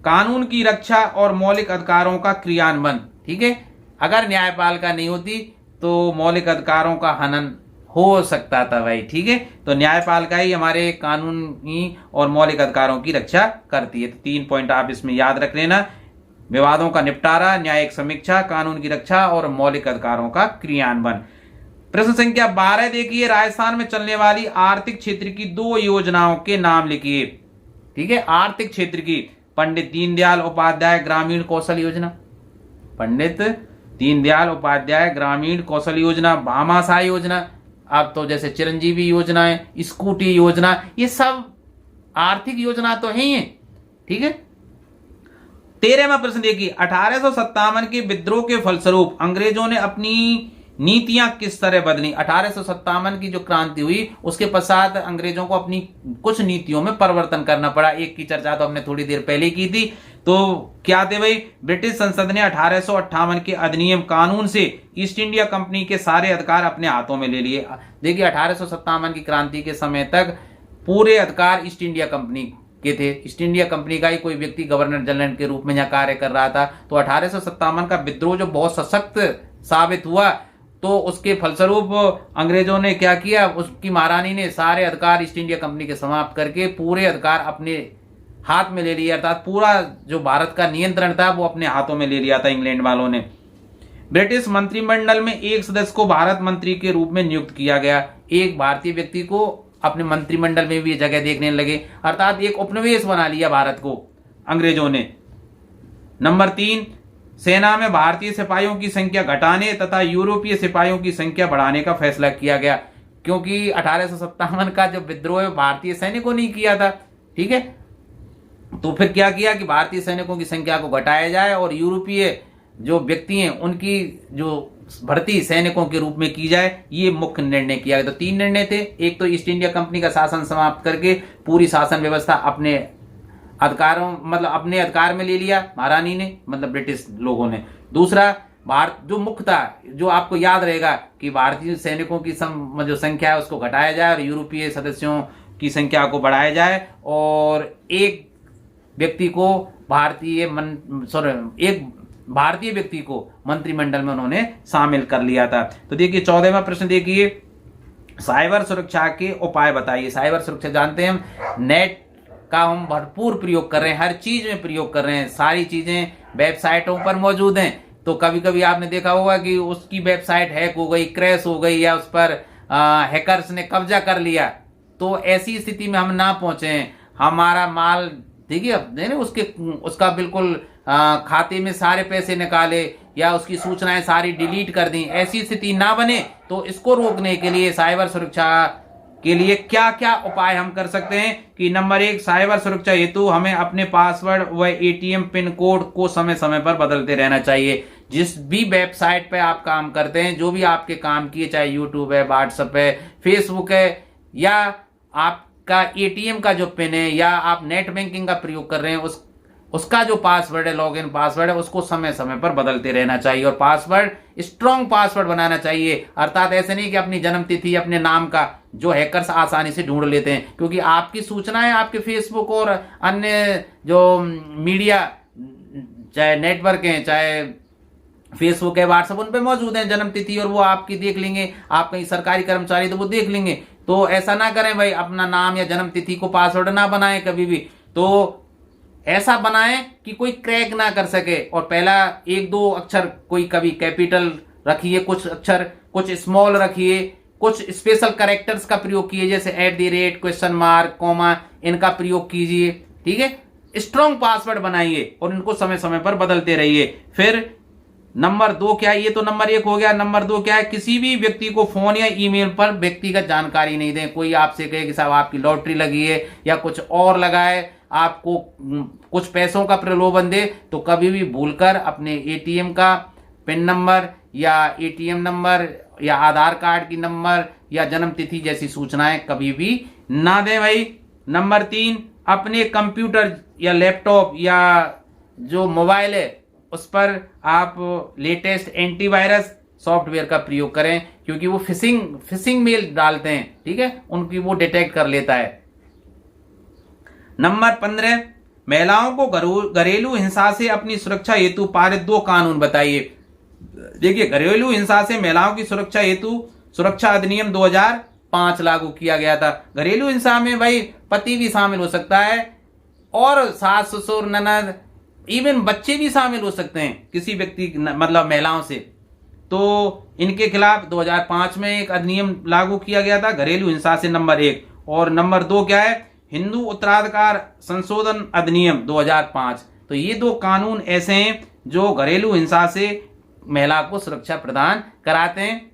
कानून की रक्षा और मौलिक अधिकारों का क्रियान्वयन। ठीक है, अगर न्यायपालिका नहीं होती तो मौलिक अधिकारों का हनन हो सकता था भाई। ठीक है, तो न्यायपालिका ही हमारे कानूनी और मौलिक अधिकारों की रक्षा करती है। तो 3 पॉइंट आप इसमें याद रख लेना, विवादों का निपटारा, न्यायिक समीक्षा, कानून की रक्षा और मौलिक अधिकारों का क्रियान्वयन। प्रश्न संख्या 12 देखिए, राजस्थान में चलने वाली आर्थिक क्षेत्र की 2 योजनाओं के नाम लिखिए। ठीक है, आर्थिक क्षेत्र की, पंडित दीनदयाल उपाध्याय ग्रामीण कौशल योजना, पंडित दीनदयाल उपाध्याय ग्रामीण कौशल योजना, भामाशाह योजना, अब तो जैसे चिरंजीवी योजना है, स्कूटी योजना, ये सब आर्थिक योजना तो है ही है। ठीक है, 13वां प्रश्न देखिए, 1857 के विद्रोह के फलस्वरूप अंग्रेजों ने अपनी नीतियां किस तरह बदली। 1857 की जो क्रांति हुई उसके पश्चात अंग्रेजों को अपनी कुछ नीतियों में परिवर्तन करना पड़ा। एक की चर्चा तो हमने थोड़ी देर पहले की थी, तो क्या थे भाई, ब्रिटिश संसद ने 1858 के अधिनियम कानून से ईस्ट इंडिया कंपनी के सारे अधिकार अपने हाथों में ले लिए। देखिए 1857 की क्रांति के समय तक पूरे अधिकार ईस्ट इंडिया कंपनी के थे। ईस्ट इंडिया कंपनी का ही कोई व्यक्ति गवर्नर जनरल के रूप में यहाँ कार्य कर रहा था। तो 1857 का विद्रोह जो बहुत सशक्त साबित हुआ, तो उसके फलस्वरूप अंग्रेजों ने क्या किया, उसकी महारानी ने सारे अधिकार ईस्ट इंडिया कंपनी के समाप्त करके पूरे अधिकार अपने हाथ में ले लिया, अर्थात पूरा जो भारत का नियंत्रण था वो अपने हाथों में ले लिया था इंग्लैंड वालों ने। ब्रिटिश मंत्रिमंडल में एक सदस्य को भारत मंत्री के रूप में नियुक्त किया गया। एक भारतीय व्यक्ति को अपने मंत्रिमंडल में भी जगह देखने लगे, अर्थात एक उपनिवेश बना लिया भारत को अंग्रेजों ने। नंबर 3, सेना में भारतीय सिपाहियों की संख्या घटाने तथा यूरोपीय सिपाहियों की संख्या बढ़ाने का फैसला किया गया, क्योंकि 1857 का जो विद्रोह भारतीय सैनिकों ने किया था। ठीक है, तो फिर क्या किया कि भारतीय सैनिकों की संख्या को घटाया जाए और यूरोपीय जो व्यक्ति हैं उनकी जो भर्ती सैनिकों के रूप में की जाए, ये मुख्य निर्णय किया गया। तो 3 निर्णय थे, एक तो ईस्ट इंडिया कंपनी का शासन समाप्त करके पूरी शासन व्यवस्था अपने अधिकारों मतलब अपने अधिकार में ले लिया महारानी ने, मतलब ब्रिटिश लोगों ने। दूसरा, भारत जो मुख्य था, जो आपको याद रहेगा कि भारतीय सैनिकों की जो संख्या है उसको घटाया जाए और यूरोपीय सदस्यों की संख्या को बढ़ाया जाए, और एक भारतीय व्यक्ति को मंत्रिमंडल में उन्होंने शामिल कर लिया था। तो देखिए 14वां प्रश्न देखिए, साइबर सुरक्षा के उपाय बताइए। साइबर सुरक्षा जानते हैं हम, नेट का हम भरपूर प्रयोग कर रहे हैं, हर चीज में प्रयोग कर रहे हैं, सारी चीजें वेबसाइटों पर मौजूद हैं। तो कभी कभी आपने देखा होगा कि उसकी वेबसाइट हैक हो गई, क्रैश हो गई, या उस पर हैकर्स ने कब्जा कर लिया। तो ऐसी स्थिति में हम ना पहुंचे, हमारा माल देखिए उसका बिल्कुल खाते में सारे पैसे निकाले या उसकी सूचनाएं सारी डिलीट कर दी, ऐसी स्थिति ना बने। तो इसको रोकने के लिए साइबर सुरक्षा के लिए क्या क्या उपाय हम कर सकते हैं कि नंबर 1, साइबर सुरक्षा हेतु हमें अपने पासवर्ड व एटीएम पिन कोड को समय समय पर बदलते रहना चाहिए। जिस भी वेबसाइट पे आप काम करते हैं, जो भी आपके काम की है, चाहे यूट्यूब है, व्हाट्सएप है, फेसबुक है, या आपका एटीएम का जो पिन है, या आप नेट बैंकिंग का प्रयोग कर रहे हैं, उसका जो पासवर्ड है, लॉगिन पासवर्ड है, उसको समय समय पर बदलते रहना चाहिए। और पासवर्ड स्ट्रॉन्ग पासवर्ड बनाना चाहिए, अर्थात ऐसे नहीं कि अपनी जन्म तिथि, अपने नाम का, जो हैकर्स आसानी से ढूंढ लेते हैं, क्योंकि आपकी सूचनाएं आपके फेसबुक और अन्य जो मीडिया चाहे नेटवर्क हैं, चाहे फेसबुक है, व्हाट्सएप, उन पे मौजूद है जन्म तिथि, और वो आपकी देख लेंगे। आप कहीं सरकारी कर्मचारी तो वो देख लेंगे। तो ऐसा ना करें भाई, अपना नाम या जन्म तिथि को पासवर्ड ना बनाएं कभी भी। तो ऐसा बनाएं कि कोई क्रैक ना कर सके, और पहला 1-2 अक्षर कोई कभी कैपिटल रखिए, कुछ अक्षर कुछ स्मॉल रखिए, कुछ स्पेशल कैरेक्टर्स का प्रयोग कीजिए, जैसे @ क्वेश्चन मार्क, कॉमा, इनका प्रयोग कीजिए। ठीक है, स्ट्रॉन्ग पासवर्ड बनाइए और इनको समय समय पर बदलते रहिए। फिर नंबर 2 क्या है, ये तो नंबर 1 हो गया। नंबर 2 क्या है, किसी भी व्यक्ति को फोन या ईमेल पर व्यक्तिगत जानकारी नहीं दें। कोई आपसे कहे कि साहब आपकी लॉटरी लगी है या कुछ और लगा है, आपको कुछ पैसों का प्रलोभन दे, तो कभी भी भूलकर अपने एटीएम का पिन नंबर या एटीएम नंबर या आधार कार्ड की नंबर या जन्म तिथि जैसी सूचनाएं कभी भी ना दें भाई। नंबर 3, अपने कंप्यूटर या लैपटॉप या जो मोबाइल है उस पर आप लेटेस्ट एंटीवायरस सॉफ्टवेयर का प्रयोग करें, क्योंकि वो फिशिंग मेल डालते हैं। ठीक है, उनकी वो डिटेक्ट कर लेता है। नंबर 15, महिलाओं को घरेलू हिंसा से अपनी सुरक्षा हेतु पारित 2 कानून बताइए। देखिए, घरेलू हिंसा से महिलाओं की सुरक्षा हेतु सुरक्षा अधिनियम 2005 लागू किया गया था। घरेलू हिंसा में भाई पति भी शामिल हो सकता है और सास ससुर ननद इवन बच्चे भी शामिल हो सकते हैं किसी व्यक्ति मतलब महिलाओं से। तो इनके खिलाफ 2005 में एक अधिनियम लागू किया गया था घरेलू हिंसा से, नंबर 1। और नंबर 2 क्या है, हिंदू उत्तराधिकार संशोधन अधिनियम 2005। तो ये 2 कानून ऐसे हैं जो घरेलू हिंसा से महिला को सुरक्षा प्रदान कराते हैं।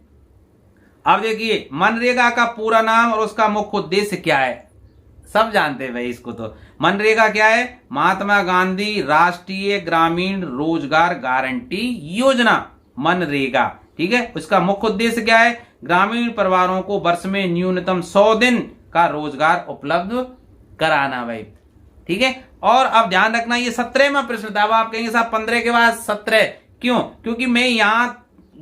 अब देखिए मनरेगा का पूरा नाम और उसका मुख्य उद्देश्य क्या है, सब जानते हैं भाई इसको। तो मनरेगा क्या है, महात्मा गांधी राष्ट्रीय ग्रामीण रोजगार गारंटी योजना, मनरेगा, ठीक है। उसका मुख्य उद्देश्य क्या है, ग्रामीण परिवारों को वर्ष में न्यूनतम 100 दिन का रोजगार उपलब्ध कराना भाई, ठीक है। और अब ध्यान रखना ये 17वां प्रश्न था। अब आप कहेंगे साहब 15 के बाद 17 क्यों, क्योंकि मैं यहां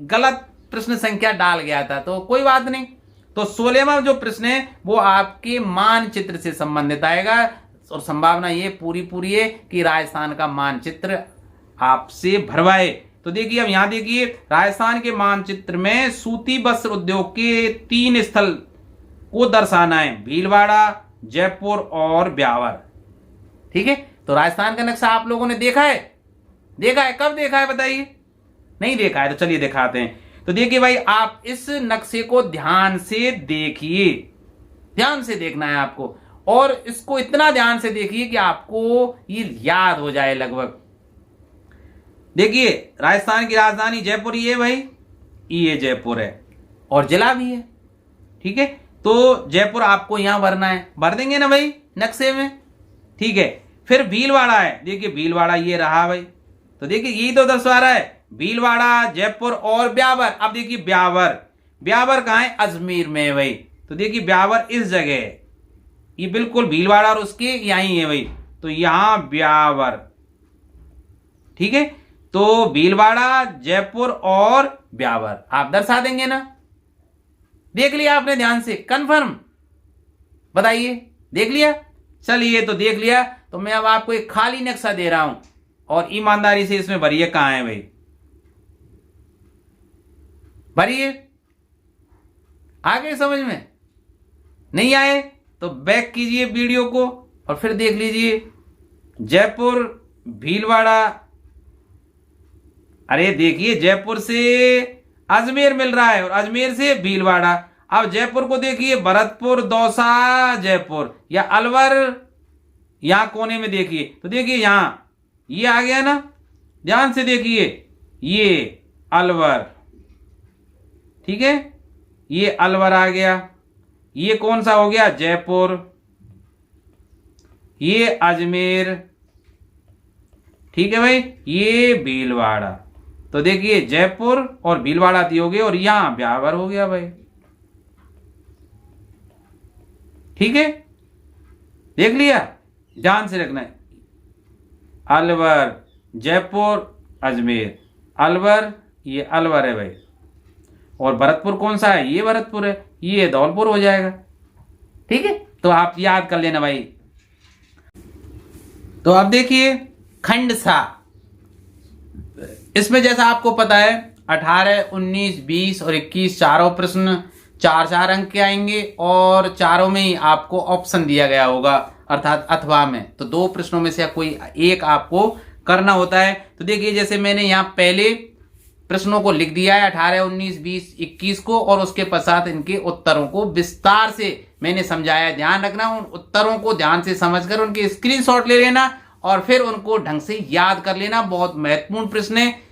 गलत प्रश्न संख्या डाल गया था, तो कोई बात नहीं। तो 16वां जो प्रश्न है वो आपके मानचित्र से संबंधित आएगा और संभावना ये पूरी है कि राजस्थान का मानचित्र आपसे भरवाए। तो देखिए अब यहां देखिए राजस्थान के मानचित्र में सूती वस्त्र उद्योग के 3 स्थल को दर्शाना है, भीलवाड़ा, जयपुर और ब्यावर, ठीक है। तो राजस्थान का नक्शा आप लोगों ने देखा है, कब देखा है बताइए, नहीं देखा है तो चलिए दिखाते हैं। तो देखिए भाई आप इस नक्शे को ध्यान से देखिए, ध्यान से देखना है आपको, और इसको इतना ध्यान से देखिए कि आपको ये याद हो जाए लगभग। देखिए राजस्थान की राजधानी जयपुर ही है भाई, ये जयपुर है और जिला भी है, ठीक है। तो जयपुर आपको यहां भरना है, भर देंगे ना भाई नक्शे में, ठीक है। फिर भीलवाड़ा है, देखिए भीलवाड़ा ये रहा भाई, तो देखिए यही तो दर्शा रहा है भीलवाड़ा, जयपुर और ब्यावर। अब देखिए ब्यावर कहां है, अजमेर में है भाई। तो देखिए ब्यावर इस जगह है, ये बिल्कुल भीलवाड़ा और उसके यहीं है भाई, तो यहां ब्यावर, ठीक है। तो भीलवाड़ा, जयपुर और ब्यावर आप दर्शा देंगे ना, देख लिया आपने ध्यान से, कंफर्म बताइए, देख लिया। चलिए तो देख लिया, तो मैं अब आपको एक खाली नक्शा दे रहा हूं और ईमानदारी से इसमें भरिए कहां है भाई, भरिए। आगे समझ में नहीं आए तो बैक कीजिए वीडियो को और फिर देख लीजिए। जयपुर, भीलवाड़ा, अरे देखिए जयपुर से अजमेर मिल रहा है और अजमेर से भीलवाड़ा। अब जयपुर को देखिए भरतपुर, दौसा, जयपुर या अलवर, यहां कोने में देखिए, तो देखिए यहां ये आ गया ना, ध्यान से देखिए, ये अलवर, ठीक है, ये अलवर आ गया। ये कौन सा हो गया, जयपुर, ये अजमेर, ठीक है भाई, ये भीलवाड़ा। तो देखिए जयपुर और भीलवाड़ा हो गए और यहां ब्यावर हो गया भाई, ठीक है, देख लिया, ध्यान से रखना है। अलवर, जयपुर, अजमेर, अलवर, ये अलवर है भाई, और भरतपुर कौन सा है, ये भरतपुर है, ये धौलपुर हो जाएगा, ठीक है। तो आप याद कर लेना भाई। तो अब देखिए खंड सा, इसमें जैसा आपको पता है 18, 19, 20 और 21 चारों प्रश्न 4-4 अंक के आएंगे और चारों में ही आपको ऑप्शन दिया गया होगा, अर्थात अथवा में। तो 2 प्रश्नों में से कोई एक आपको करना होता है। तो देखिए जैसे मैंने यहां पहले प्रश्नों को लिख दिया है 18, 19, 20, 21 को, और उसके पश्चात इनके उत्तरों को विस्तार से मैंने समझाया। ध्यान रखना, उन उत्तरों को ध्यान से समझकर उनके स्क्रीनशॉट ले लेना और फिर उनको ढंग से याद कर लेना। बहुत महत्वपूर्ण प्रश्न है,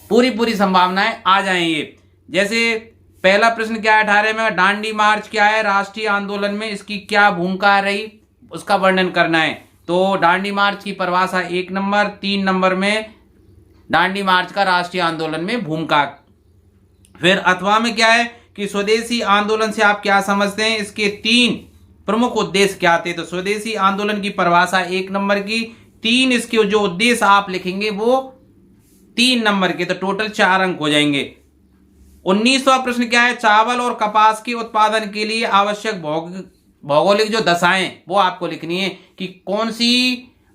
पूरी संभावनाएं आ जाएंगे। जैसे पहला प्रश्न क्या है 18 में, दांडी मार्च क्या है, राष्ट्रीय आंदोलन में इसकी क्या भूमिका रही, उसका वर्णन करना है। तो दांडी मार्च की परिभाषा 1 नंबर, 3 नंबर में दांडी मार्च का राष्ट्रीय आंदोलन में भूमिका। फिर अथवा में क्या है कि स्वदेशी आंदोलन से आप क्या समझते हैं, इसके 3 प्रमुख उद्देश्य क्या थे। तो स्वदेशी आंदोलन की परिभाषा 1 नंबर की, 3 इसके जो उद्देश्य आप लिखेंगे वो 3 नंबर के, तो टोटल 4 अंक हो जाएंगे। 19वां प्रश्न क्या है, चावल और कपास के उत्पादन के लिए आवश्यक भौगोलिक जो दशाएं वो आपको लिखनी है कि कौन सी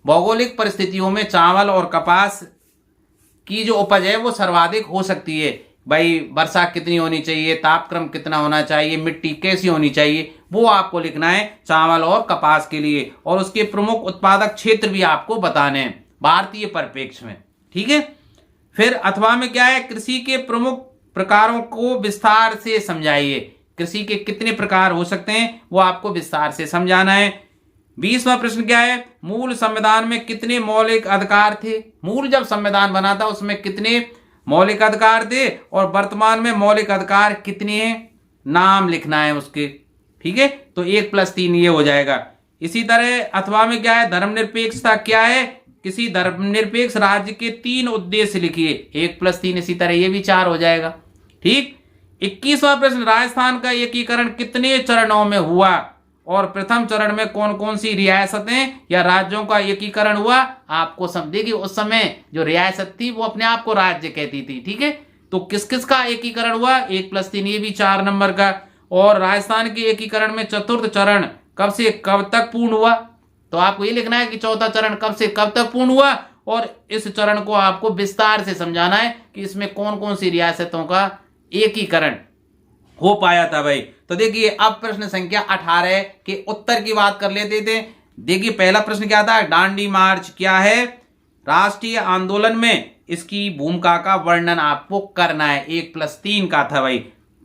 भौगोलिक परिस्थितियों में चावल और कपास की जो उपज है वो सर्वाधिक हो सकती है। भाई वर्षा कितनी होनी चाहिए, तापक्रम कितना होना चाहिए, मिट्टी कैसी होनी चाहिए, वो आपको लिखना है चावल और कपास के लिए। और उसके प्रमुख उत्पादक क्षेत्र भी आपको बताने हैं भारतीय परिप्रेक्ष्य में, ठीक है। फिर अथवा में क्या है, कृषि के प्रमुख प्रकारों को विस्तार से समझाइए। कृषि के कितने प्रकार हो सकते हैं वो आपको विस्तार से समझाना है। 20वां प्रश्न क्या है, मूल संविधान में कितने मौलिक अधिकार थे। मूल जब संविधान बना था उसमें कितने मौलिक अधिकार थे और वर्तमान में मौलिक अधिकार कितने हैं, नाम लिखना है उसके, ठीक है। तो 1 + 3 ये हो जाएगा। इसी तरह अथवा में क्या है, धर्मनिरपेक्षता क्या है, किसी धर्मनिरपेक्ष राज्य के 3 उद्देश्य लिखिए। 1 + 3 इसी तरह ये भी 4 हो जाएगा, ठीक। 21वां प्रश्न, राजस्थान का एकीकरण कितने चरणों में हुआ और प्रथम चरण में कौन कौन सी रियासतें या राज्यों का एकीकरण हुआ। आपको समझेगी उस समय जो रियासत थी वो अपने आप को राज्य कहती थी, ठीक है। तो किस किस का एकीकरण हुआ, 1 + 3 ये भी 4 नंबर का। और राजस्थान के एकीकरण में चतुर्थ चरण कब से कब तक पूर्ण हुआ, तो आपको ये लिखना है कि चौथा चरण कब से कब तक पूर्ण हुआ और इस चरण को आपको विस्तार से समझाना है कि इसमें कौन कौन सी रियासतों का एकीकरण हो पाया था भाई। तो देखिए अब प्रश्न संख्या 18 के उत्तर की बात कर लेते थे। देखिए पहला प्रश्न क्या था, दांडी मार्च क्या है, राष्ट्रीय आंदोलन में इसकी भूमिका का वर्णन आपको करना है। 1 + 3 का था भाई।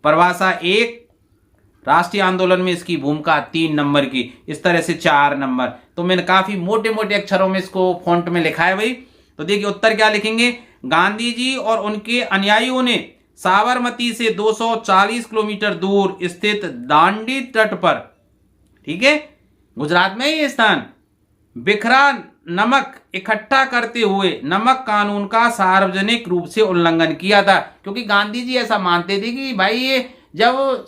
परिभाषा 1, राष्ट्रीय आंदोलन में इसकी भूमिका 3 नंबर की, इस तरह से 4 नंबर। तो मैंने काफी मोटे मोटे अक्षरों में इसको फॉन्ट में लिखा है भाई। तो देखिए उत्तर क्या लिखेंगे, गांधी जी और उनके अनुयायियों ने साबरमती से 240 किलोमीटर दूर स्थित दांडी तट पर, ठीक है, गुजरात में ये स्थान, बिखरा नमक इकट्ठा करते हुए नमक कानून का सार्वजनिक रूप से उल्लंघन किया था। क्योंकि गांधी जी ऐसा मानते थे कि भाई ये जब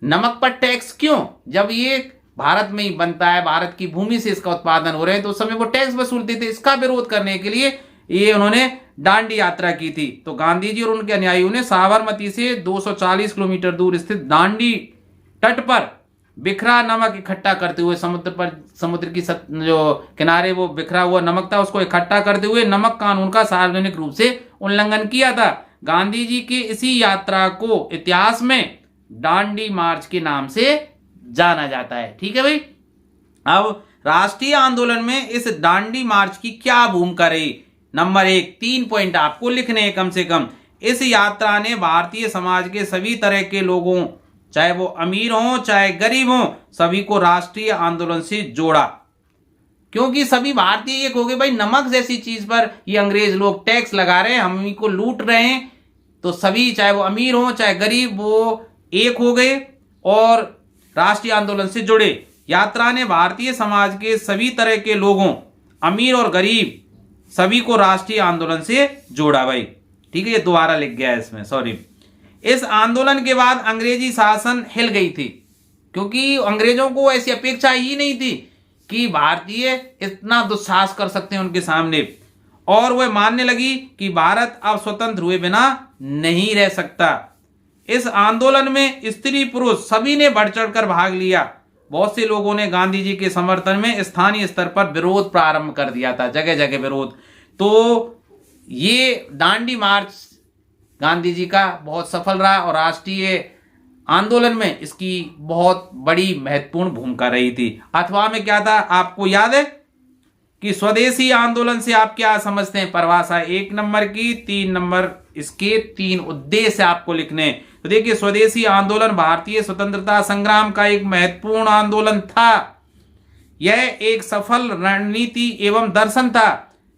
नमक पर टैक्स क्यों, जब ये भारत में ही बनता है, भारत की भूमि से इसका उत्पादन हो रहे हैं, तो उस समय वो टैक्स वसूलते थे। इसका विरोध करने के लिए ये उन्होंने दांडी यात्रा की थी। तो गांधी जी और उनके अनुयायियों ने साबरमती से 240 किलोमीटर दूर स्थित दांडी तट पर बिखरा नमक इकट्ठा करते हुए, समुद्र की जो किनारे वो बिखरा हुआ नमक था उसको इकट्ठा करते हुए नमक कानून का सार्वजनिक रूप से उल्लंघन किया था। गांधी जी की इसी यात्रा को इतिहास में दांडी मार्च के नाम से जाना जाता है, ठीक है भाई। अब राष्ट्रीय आंदोलन में इस दांडी मार्च की क्या भूमिका रही, नंबर 1, 3 पॉइंट आपको लिखने हैं कम से कम। इस यात्रा ने भारतीय समाज के सभी तरह के लोगों, चाहे वो अमीर हों चाहे गरीब हों, सभी को राष्ट्रीय आंदोलन से जोड़ा। क्योंकि सभी भारतीय एक हो गए भाई, नमक जैसी चीज पर ये अंग्रेज लोग टैक्स लगा रहे हैं, हम इनको लूट रहे हैं, तो सभी चाहे वो अमीर हों चाहे गरीब वो एक हो गए और राष्ट्रीय आंदोलन से जुड़े। यात्रा ने भारतीय समाज के सभी तरह के लोगों, अमीर और गरीब, सभी को राष्ट्रीय आंदोलन से जोड़ा भाई, ठीक है। ये दोबारा लिख गया है इसमें, सॉरी। इस आंदोलन के बाद अंग्रेजी शासन हिल गई थी, क्योंकि अंग्रेजों को ऐसी अपेक्षा ही नहीं थी कि भारतीय इतना दुस्साहस कर सकते हैं उनके सामने, और वह मानने लगी कि भारत अब स्वतंत्र हुए बिना नहीं रह सकता। इस आंदोलन में स्त्री पुरुष सभी ने बढ़ चढ़कर भाग लिया। बहुत से लोगों ने गांधी जी के समर्थन में स्थानीय स्तर पर विरोध प्रारंभ कर दिया था, जगह जगह विरोध। तो ये दांडी मार्च गांधी जी का बहुत सफल रहा और राष्ट्रीय आंदोलन में इसकी बहुत बड़ी महत्वपूर्ण भूमिका रही थी। अथवा में क्या था आपको याद है कि स्वदेशी आंदोलन से आप क्या समझते हैं, परिभाषा 1 नंबर की, 3 नंबर इसके 3 उद्देश्य आपको लिखने। तो देखिए स्वदेशी आंदोलन भारतीय स्वतंत्रता संग्राम का एक महत्वपूर्ण आंदोलन था। यह एक सफल रणनीति एवं दर्शन था।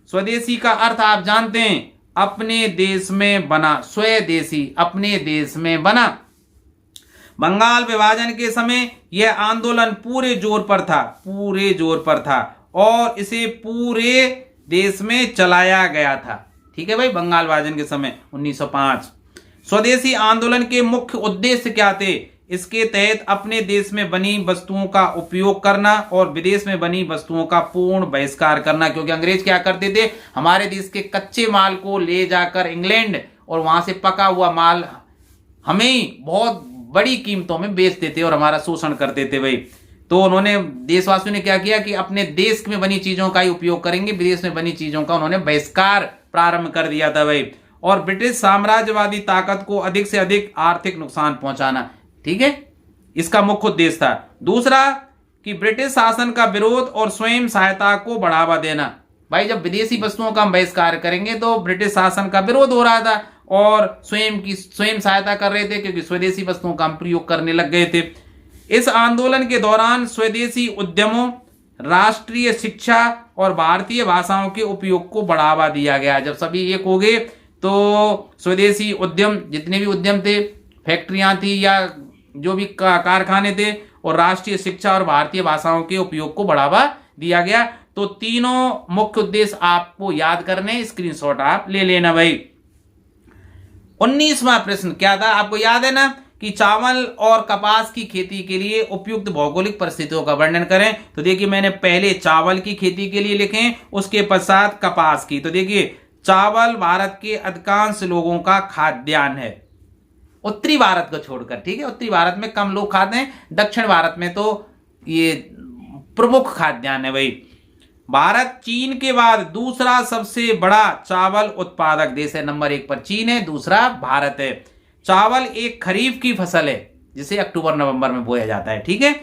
स्वदेशी का अर्थ आप जानते हैं, अपने देश में बना, स्वदेशी अपने देश में बना। बंगाल विभाजन के समय यह आंदोलन पूरे जोर पर था और इसे पूरे देश में चलाया गया था, ठीक है भाई। बंगाल विभाजन के समय 1905। स्वदेशी आंदोलन के मुख्य उद्देश्य क्या थे, इसके तहत अपने देश में बनी वस्तुओं का उपयोग करना और विदेश में बनी वस्तुओं का पूर्ण बहिष्कार करना। क्योंकि अंग्रेज क्या करते थे, हमारे देश के कच्चे माल को ले जाकर इंग्लैंड और वहां से पका हुआ माल हमें बहुत बड़ी कीमतों में बेचते थे और हमारा शोषण करते थे भाई। तो उन्होंने, देशवासियों ने क्या किया कि अपने देश में बनी चीजों का ही उपयोग करेंगे, विदेश में बनी चीजों का उन्होंने बहिष्कार प्रारंभ कर दिया था भाई। और ब्रिटिश साम्राज्यवादी ताकत को अधिक से अधिक आर्थिक नुकसान पहुंचाना। ठीक है, इसका मुख्य उद्देश्य था। दूसरा कि ब्रिटिश शासन का विरोध और स्वयं सहायता को बढ़ावा देना। भाई जब विदेशी वस्तुओं का हम बहिष्कार करेंगे तो ब्रिटिश शासन का विरोध हो रहा था और स्वयं सहायता कर रहे थे, क्योंकि स्वदेशी वस्तुओं का हम प्रयोग करने लग गए थे। इस आंदोलन के दौरान स्वदेशी उद्यमों, राष्ट्रीय शिक्षा और भारतीय भाषाओं के उपयोग को बढ़ावा दिया गया। जब सभी एक हो गए तो स्वदेशी उद्यम, जितने भी उद्यम थे, फैक्ट्रियां थी या जो भी कारखाने थे, और राष्ट्रीय शिक्षा और भारतीय भाषाओं के उपयोग को बढ़ावा दिया गया। तो तीनों मुख्य उद्देश्य आपको याद करने, स्क्रीनशॉट आप ले लेना भाई। 19वां प्रश्न क्या था, आपको याद है ना कि चावल और कपास की खेती के लिए उपयुक्त भौगोलिक परिस्थितियों का वर्णन करें। तो देखिए मैंने पहले चावल की खेती के लिए लिखे, उसके पश्चात कपास की। तो देखिए चावल भारत के अधिकांश लोगों का खाद्यान्न है, उत्तरी भारत को छोड़कर। ठीक है, उत्तरी भारत में कम लोग खाते हैं, दक्षिण भारत में तो ये प्रमुख खाद्यान्न है भाई। भारत चीन के बाद दूसरा सबसे बड़ा चावल उत्पादक देश है। नंबर 1 पर चीन है, दूसरा भारत है। चावल एक खरीफ की फसल है जिसे अक्टूबर नवंबर में बोया जाता है। ठीक है,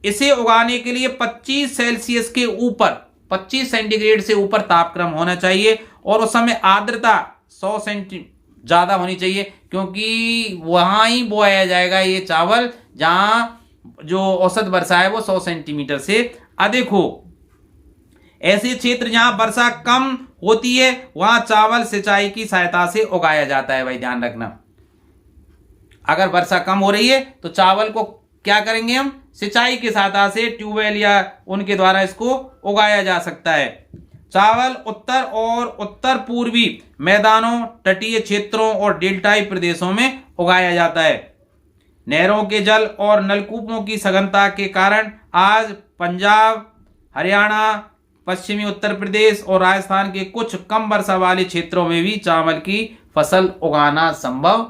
इसे उगाने के लिए 25 सेल्सियस के ऊपर, 25 सेंटीग्रेड से ऊपर तापक्रम होना चाहिए और उस समय आर्द्रता 100 सेंटी ज्यादा होनी चाहिए, क्योंकि वहां ही बोया जाएगा ये चावल जहां जो औसत वर्षा है वो 100 सेंटीमीटर से अधिक हो। ऐसे क्षेत्र जहां वर्षा कम होती है वहां चावल सिंचाई की सहायता से उगाया जाता है। भाई ध्यान रखना, अगर वर्षा कम हो रही है तो चावल को क्या करेंगे हम, सिंचाई की सहायता से, ट्यूबवेल या उनके द्वारा इसको उगाया जा सकता है। चावल उत्तर और उत्तर पूर्वी मैदानों, तटीय क्षेत्रों और डेल्टाई प्रदेशों में उगाया जाता है। नहरों के जल और नलकूपों की सघनता के कारण आज पंजाब, हरियाणा, पश्चिमी उत्तर प्रदेश और राजस्थान के कुछ कम वर्षा वाले क्षेत्रों में भी चावल की फसल उगाना संभव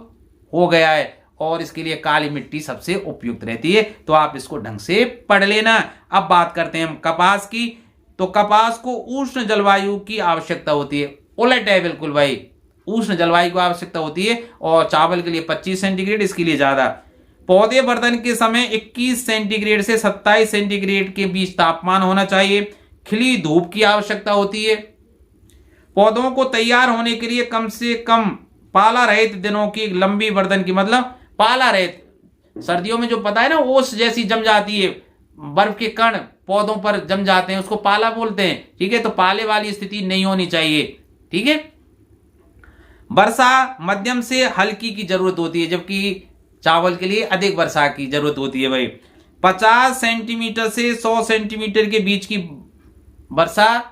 हो गया है और इसके लिए काली मिट्टी सबसे उपयुक्त रहती है। तो आप इसको ढंग से पढ़ लेना। अब बात करते हैं हम कपास की। तो कपास को उष्ण जलवायु की आवश्यकता होती है, उलट है बिल्कुल भाई, उष्ण जलवायु की आवश्यकता होती है और चावल के लिए 25 सेंटीग्रेड, इसके लिए ज्यादा। पौधे वर्धन के समय 21 सेंटीग्रेड से 27 सेंटीग्रेड के बीच तापमान होना चाहिए। खिली धूप की आवश्यकता होती है। पौधों को तैयार होने के लिए कम से कम पाला रहित दिनों की लंबी वर्धन की, मतलब पाला रहित, सर्दियों में जो पता है ना ओस जैसी जम जाती है, बर्फ के कण पौधों पर जम जाते हैं, उसको पाला बोलते हैं। ठीक है, तो पाले वाली स्थिति नहीं होनी चाहिए। ठीक है, वर्षा मध्यम से हल्की की जरूरत होती है, जबकि चावल के लिए अधिक वर्षा की जरूरत होती है भाई। 50 सेंटीमीटर से 100 सेंटीमीटर के बीच की वर्षा,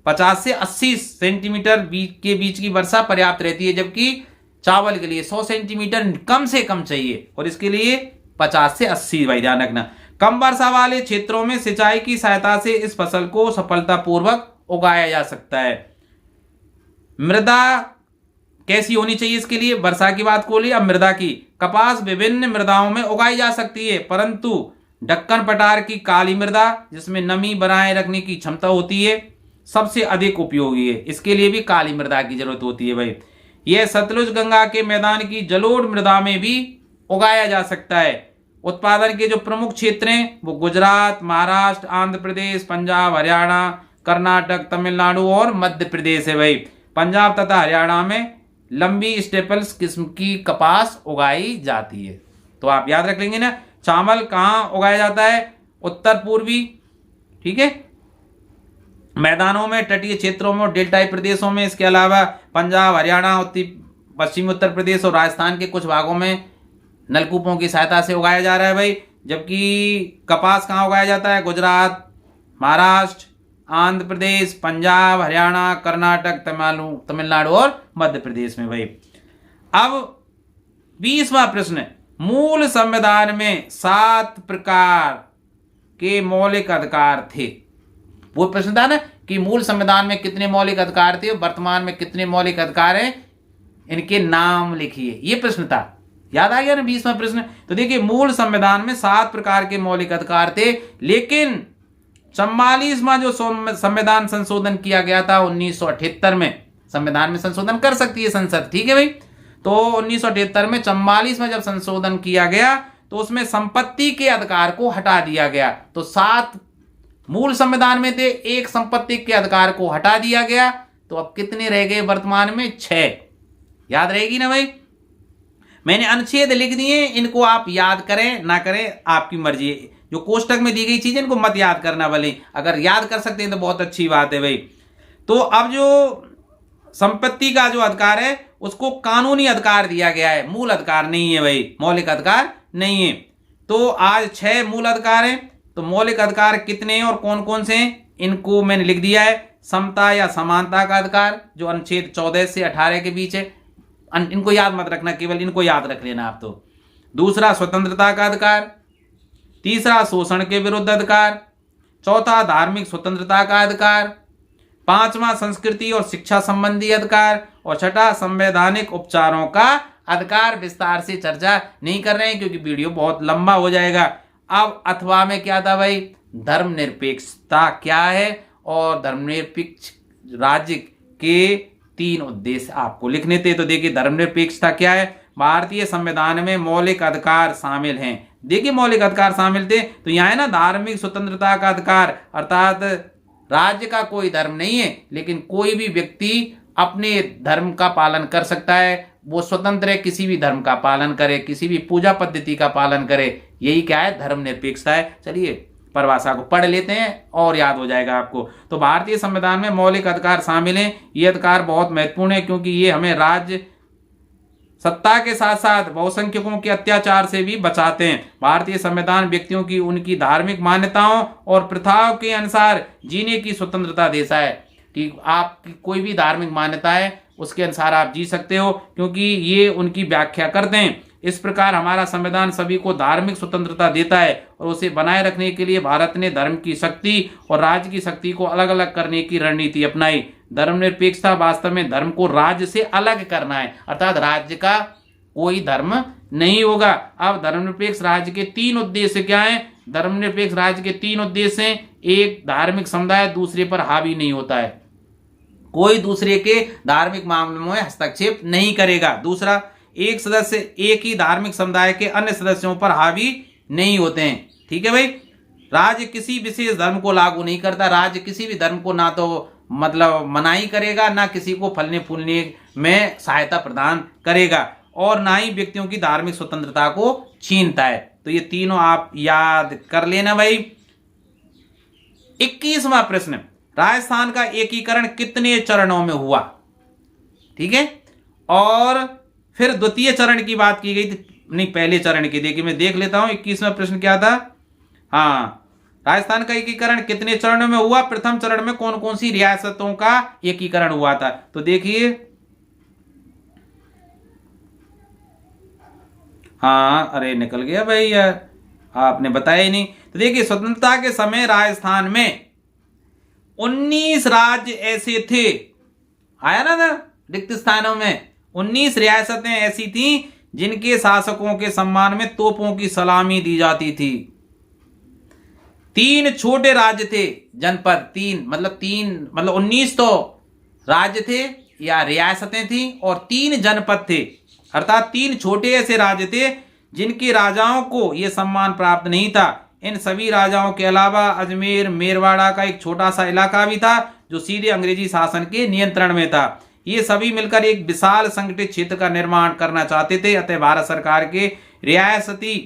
50 से 80 सेंटीमीटर के बीच की वर्षा पर्याप्त रहती है, जबकि चावल के लिए 100 सेंटीमीटर कम से कम चाहिए और इसके लिए 50 से 80। भाई ध्यान रखना, कम वर्षा वाले क्षेत्रों में सिंचाई की सहायता से इस फसल को सफलतापूर्वक उगाया जा सकता है। मृदा कैसी होनी चाहिए इसके लिए, वर्षा की बात को ली, अब मृदा की। कपास विभिन्न मृदाओं में उगाई जा सकती है, परंतु दक्कन पठार की काली मृदा, जिसमें नमी बनाए रखने की क्षमता होती है, सबसे अधिक उपयोगी है। इसके लिए भी काली मृदा की जरूरत होती है भाई। यह सतलुज गंगा के मैदान की जलोढ़ मृदा में भी उगाया जा सकता है। उत्पादन के जो प्रमुख क्षेत्र हैं वो गुजरात, महाराष्ट्र, आंध्र प्रदेश, पंजाब, हरियाणा, कर्नाटक, तमिलनाडु और मध्य प्रदेश है भाई। पंजाब तथा हरियाणा में लंबी स्टेपल्स किस्म की कपास उगाई जाती है। तो आप याद रख लेंगे ना, चावल कहाँ उगाया जाता है, उत्तर पूर्वी, ठीक है, मैदानों में, तटीय क्षेत्रों में और डेल्टाई प्रदेशों में। इसके अलावा पंजाब, हरियाणा, पश्चिमी उत्तर प्रदेश और राजस्थान के कुछ भागों में नलकूपों की सहायता से उगाया जा रहा है भाई। जबकि कपास कहाँ उगाया जाता है, गुजरात, महाराष्ट्र, आंध्र प्रदेश, पंजाब, हरियाणा, कर्नाटक, तमिलनाडु और मध्य प्रदेश में भाई। अब 20वां प्रश्न, मूल संविधान में 7 प्रकार के मौलिक अधिकार थे। वो प्रश्न था ना कि मूल संविधान में कितने मौलिक अधिकार थे, वर्तमान में कितने मौलिक अधिकार हैं, इनके नाम लिखिए, ये प्रश्न था। याद आ गया ना 20वां प्रश्न। तो देखिए मूल संविधान में 7 प्रकार के मौलिक अधिकार थे, लेकिन 44वां जो संविधान संशोधन किया गया था 1978 में, संविधान में संशोधन कर सकती है संसद, ठीक है भाई। तो 1978 में 44 में जब संशोधन किया गया तो उसमें संपत्ति के अधिकार को हटा दिया गया। तो 7 मूल संविधान में थे, एक संपत्ति के अधिकार को हटा दिया गया, तो अब कितने रह गए वर्तमान में? 6। याद रहेगी ना भाई। मैंने अनुच्छेद लिख दिए, इनको आप याद करें ना करें आपकी मर्जी। जो कोष्टक में दी गई चीज इनको मत याद करना, भले अगर याद कर सकते हैं तो बहुत अच्छी बात है भाई। तो अब जो संपत्ति का जो अधिकार है उसको कानूनी अधिकार दिया गया है, मूल अधिकार नहीं है भाई, मौलिक अधिकार नहीं है। तो आज 6 मूल अधिकार हैं। तो मौलिक अधिकार कितने हैं और कौन कौन से हैं इनको मैंने लिख दिया है। समता या समानता का अधिकार जो अनुच्छेद 14 से 18 के बीच है, इनको याद मत रखना, केवल इनको याद रख लेना आप। तो दूसरा स्वतंत्रता का अधिकार, तीसरा शोषण के विरुद्ध अधिकार, चौथा धार्मिक स्वतंत्रता का अधिकार, पांचवा संस्कृति और शिक्षा संबंधी अधिकार, और छठा संवैधानिक उपचारों का अधिकार। विस्तार से चर्चा नहीं कर रहे हैं क्योंकि वीडियो बहुत लंबा हो जाएगा। अब अथवा में क्या था भाई? धर्मनिरपेक्षता क्या है और धर्मनिरपेक्ष राज्य के 3 उद्देश्य आपको लिखने थे। तो देखिए धर्मनिरपेक्षता क्या है। भारतीय संविधान में मौलिक अधिकार शामिल हैं। देखिए मौलिक अधिकार शामिल थे तो यहाँ है ना धार्मिक स्वतंत्रता का अधिकार, अर्थात राज्य का कोई धर्म नहीं है लेकिन कोई भी व्यक्ति अपने धर्म का पालन कर सकता है, वो स्वतंत्र है, किसी भी धर्म का पालन करे, किसी भी पूजा पद्धति का पालन करे। यही क्या है? धर्मनिरपेक्षता है। चलिए परिभाषा को पढ़ लेते हैं और याद हो जाएगा आपको। तो भारतीय संविधान में मौलिक अधिकार शामिल हैं। ये अधिकार बहुत महत्वपूर्ण है क्योंकि ये हमें राज्य सत्ता के साथ साथ बहुसंख्यकों के अत्याचार से भी बचाते हैं। भारतीय संविधान व्यक्तियों की उनकी धार्मिक मान्यताओं और प्रथाओं के अनुसार जीने की स्वतंत्रता देता है कि आपकी कोई भी धार्मिक मान्यता है उसके अनुसार आप जी सकते हो, क्योंकि ये उनकी व्याख्या करते हैं। इस प्रकार हमारा संविधान सभी को धार्मिक स्वतंत्रता देता है और उसे बनाए रखने के लिए भारत ने धर्म की शक्ति और राज्य की शक्ति को अलग अलग करने की रणनीति अपनाई। धर्मनिरपेक्षता वास्तव में धर्म को राज्य से अलग करना है, अर्थात राज्य का कोई धर्म नहीं होगा। अब धर्मनिरपेक्ष राज्य के 3 उद्देश्य क्या हैं? धर्मनिरपेक्ष राज्य के 3 उद्देश्य हैं। एक, धार्मिक समुदाय दूसरे पर हावी नहीं होता है, कोई दूसरे के धार्मिक मामलों में हस्तक्षेप नहीं करेगा। दूसरा, एक सदस्य एक ही धार्मिक समुदाय के अन्य सदस्यों पर हावी नहीं होते हैं। ठीक है भाई। राज्य किसी विशेष धर्म को लागू नहीं करता। राज्य किसी भी धर्म को ना तो मतलब मनाही करेगा, ना किसी को फलने फूलने में सहायता प्रदान करेगा, और ना ही व्यक्तियों की धार्मिक स्वतंत्रता को छीनता है। तो ये तीनों आप याद कर लेना भाई। 21वां प्रश्न, राजस्थान का एकीकरण कितने चरणों में हुआ? ठीक है। और फिर द्वितीय चरण की बात की गई थी, नहीं पहले चरण की। देखिए मैं देख लेता हूं 21वां प्रश्न क्या था। हाँ, राजस्थान का एकीकरण कितने चरणों में हुआ? प्रथम चरण में कौन कौन सी रियासतों का एकीकरण हुआ था? तो देखिए, हाँ अरे निकल गया भाई यार, आपने बताया ही नहीं। तो देखिए स्वतंत्रता के समय राजस्थान में 19 राज्य ऐसे थे, आया ना रिक्त स्थानों में 19 रियासतें ऐसी थी जिनके शासकों के सम्मान में तोपों की सलामी दी जाती थी। 3 छोटे राज्य थे, जनपद 3 मतलब 19 तो राज्य थे या रियासतें थी और 3 जनपद थे, अर्थात 3 छोटे ऐसे राज्य थे जिनके राजाओं को यह सम्मान प्राप्त नहीं था। इन सभी राजाओं के अलावा अजमेर मेरवाड़ा का एक छोटा सा इलाका भी था जो सीधे अंग्रेजी शासन के नियंत्रण में था। ये सभी मिलकर एक विशाल संगठित क्षेत्र का निर्माण करना चाहते थे। अतः भारत सरकार के रियासती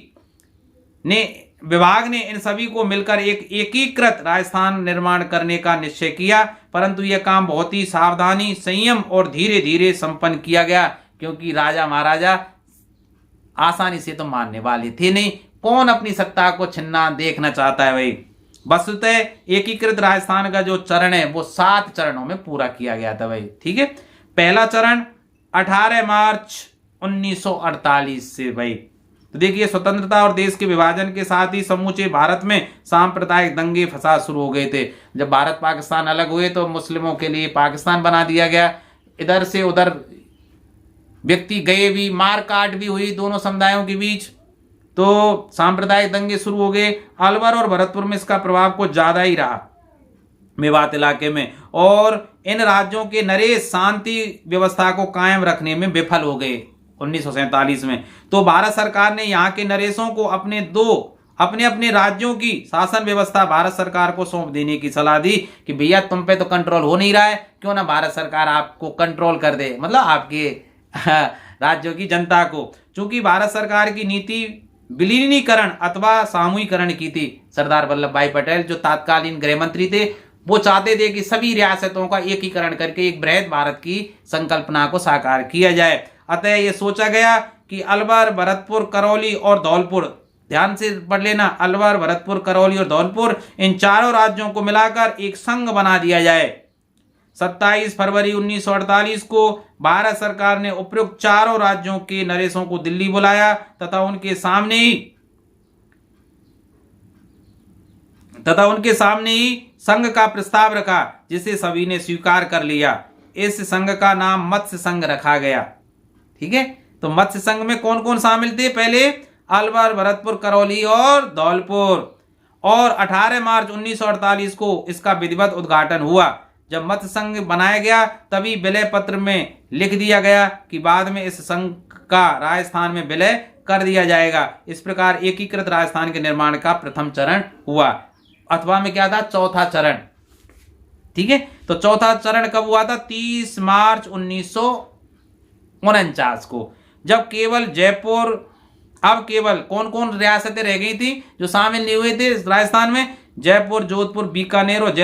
विभाग ने इन सभी को मिलकर एक एकीकृत राजस्थान निर्माण करने का निश्चय किया, परंतु यह काम बहुत ही सावधानी, संयम और धीरे धीरे संपन्न किया गया, क्योंकि राजा महाराजा आसानी से तो मानने वाले थे नहीं। कौन अपनी सत्ता को छिन्ना देखना चाहता है भाई। वस्तुतः एकीकृत राजस्थान का जो चरण है वो 7 चरणों में पूरा किया गया था भाई। ठीक है। पहला चरण 18 मार्च 1948 से भाई। तो देखिए स्वतंत्रता और देश के विभाजन के साथ ही समूचे भारत में सांप्रदायिक दंगे फसाद शुरू हो गए थे। जब भारत पाकिस्तान अलग हुए तो मुस्लिमों के लिए पाकिस्तान बना दिया गया, इधर से उधर व्यक्ति गए भी, मार काट भी हुई दोनों समुदायों के बीच, तो सांप्रदायिक दंगे शुरू हो गए। अलवर और भरतपुर में इसका प्रभाव कुछ ज्यादा ही रहा। मेवात इलाके में, और इन राज्यों के नरेश शांति व्यवस्था को कायम रखने में विफल हो गए 1947 में। तो भारत सरकार ने यहाँ के नरेशों को अपने अपने राज्यों की शासन व्यवस्था भारत सरकार को सौंप देने की सलाह दी कि भैया तुम पे तो कंट्रोल हो नहीं रहा है, क्यों ना भारत सरकार आपको कंट्रोल कर दे, मतलब आपके राज्यों की जनता को। चूंकि भारत सरकार की नीति विलीनीकरण अथवा सामूहिकरण की थी, सरदार वल्लभ भाई पटेल जो तत्कालीन गृह मंत्री थे वो चाहते थे कि सभी रियासतों का एकीकरण करके एक बृहद भारत की संकल्पना को साकार किया जाए। अतः ये सोचा गया कि अलवर, भरतपुर, करौली और धौलपुर, ध्यान से पढ़ लेना, अलवर, भरतपुर, करौली और धौलपुर, इन चारों राज्यों को मिलाकर एक संघ बना दिया जाए। 27 फरवरी 1948 को भारत सरकार ने उपयुक्त चारों राज्यों के नरेशों को दिल्ली बुलाया तथा उनके सामने ही संघ का प्रस्ताव रखा, जिसे सभी ने स्वीकार कर लिया। इस संघ का नाम मत्स्य संघ रखा गया। ठीक है, तो मत्स्य संघ में कौन कौन शामिल थे? पहले अलवर, भरतपुर, करौली और धौलपुर। और 18 मार्च 1948 को इसका विधिवत उद्घाटन हुआ। जब मत्स्य संघ बनाया गया तभी विलय पत्र में लिख दिया गया कि बाद में इस संघ का राजस्थान में विलय कर दिया जाएगा। इस प्रकार एकीकृत राजस्थान के निर्माण का प्रथम चरण हुआ, अथवा में क्या था? चौथा चरण। ठीक है, तो चौथा चरण कब हुआ था? 30 मार्च 1949 को, जब केवल जयपुर, अब केवल कौन कौन रियासतें रह गई थी जो शामिल नहीं हुए थे राजस्थान में? जयपुर, जोधपुर, बीकानेर और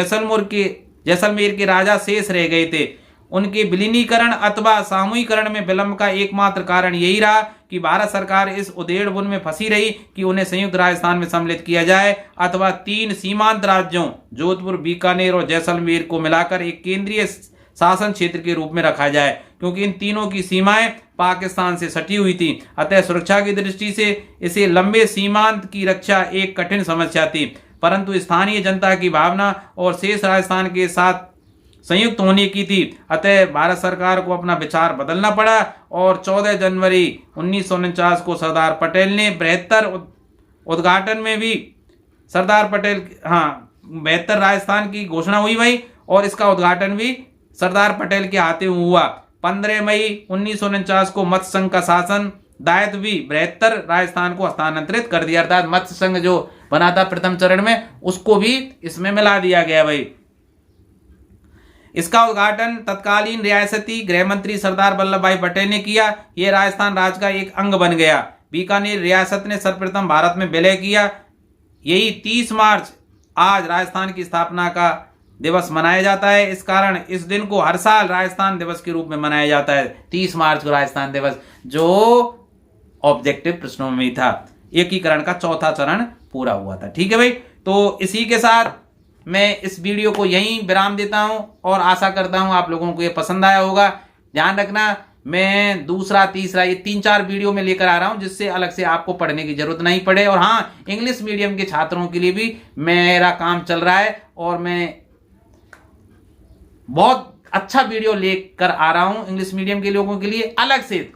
जैसलमेर के राजा शेष रह गए थे। उनके विलीनीकरण अथवा सामूहिकरण में विलंब का एकमात्र कारण यही रहा कि भारत सरकार इस उधेड़-बुन में फंसी रही कि उन्हें संयुक्त राजस्थान में सम्मिलित किया जाए अथवा 3 सीमांत राज्यों जोधपुर, बीकानेर और जैसलमेर को मिलाकर एक केंद्रीय शासन क्षेत्र के रूप में रखा जाए, क्योंकि इन तीनों की सीमाएं पाकिस्तान से सटी हुई थी। अतः सुरक्षा की दृष्टि से इसे लंबे सीमांत की रक्षा एक कठिन समस्या थी, परंतु स्थानीय जनता की भावना और शेष राजस्थान के साथ संयुक्त होने की थी। अतः भारत सरकार को अपना विचार बदलना पड़ा और 14 जनवरी 1949 को सरदार पटेल ने बृहत्तर उद्घाटन में भी बेहतर राजस्थान की घोषणा हुई भाई, और इसका उद्घाटन भी सरदार पटेल के हाथे हुआ। 15 मई 1949 को मत्स्य संघ का शासन दायित्व भी बृहत्तर राजस्थान को हस्तांतरित कर दिया, अर्थात मत्स्य संघ जो बना था प्रथम चरण में उसको भी इसमें मिला दिया गया भाई। इसका उद्घाटन तत्कालीन रियासती गृह मंत्री सरदार वल्लभ भाई पटेल ने किया। यह राजस्थान राज्य का एक अंग बन गया। बीकानेर रियासत ने सर्वप्रथम भारत में विलय किया। यही 30 मार्च आज राजस्थान की स्थापना का दिवस मनाया जाता है। इस कारण इस दिन को हर साल राजस्थान दिवस के रूप में मनाया जाता है। 30 मार्च को राजस्थान दिवस, जो ऑब्जेक्टिव प्रश्नों में था। एकीकरण का चौथा चरण पूरा हुआ था। ठीक है भाई, तो इसी के साथ मैं इस वीडियो को यहीं विराम देता हूं और आशा करता हूं आप लोगों को ये पसंद आया होगा। ध्यान रखना, मैं दूसरा, तीसरा, ये 3-4 वीडियो में लेकर आ रहा हूं जिससे अलग से आपको पढ़ने की जरूरत नहीं पड़े। और हाँ, इंग्लिश मीडियम के छात्रों के लिए भी मेरा काम चल रहा है और मैं बहुत अच्छा वीडियो लेकर आ रहा हूं इंग्लिश मीडियम के लोगों के लिए अलग से।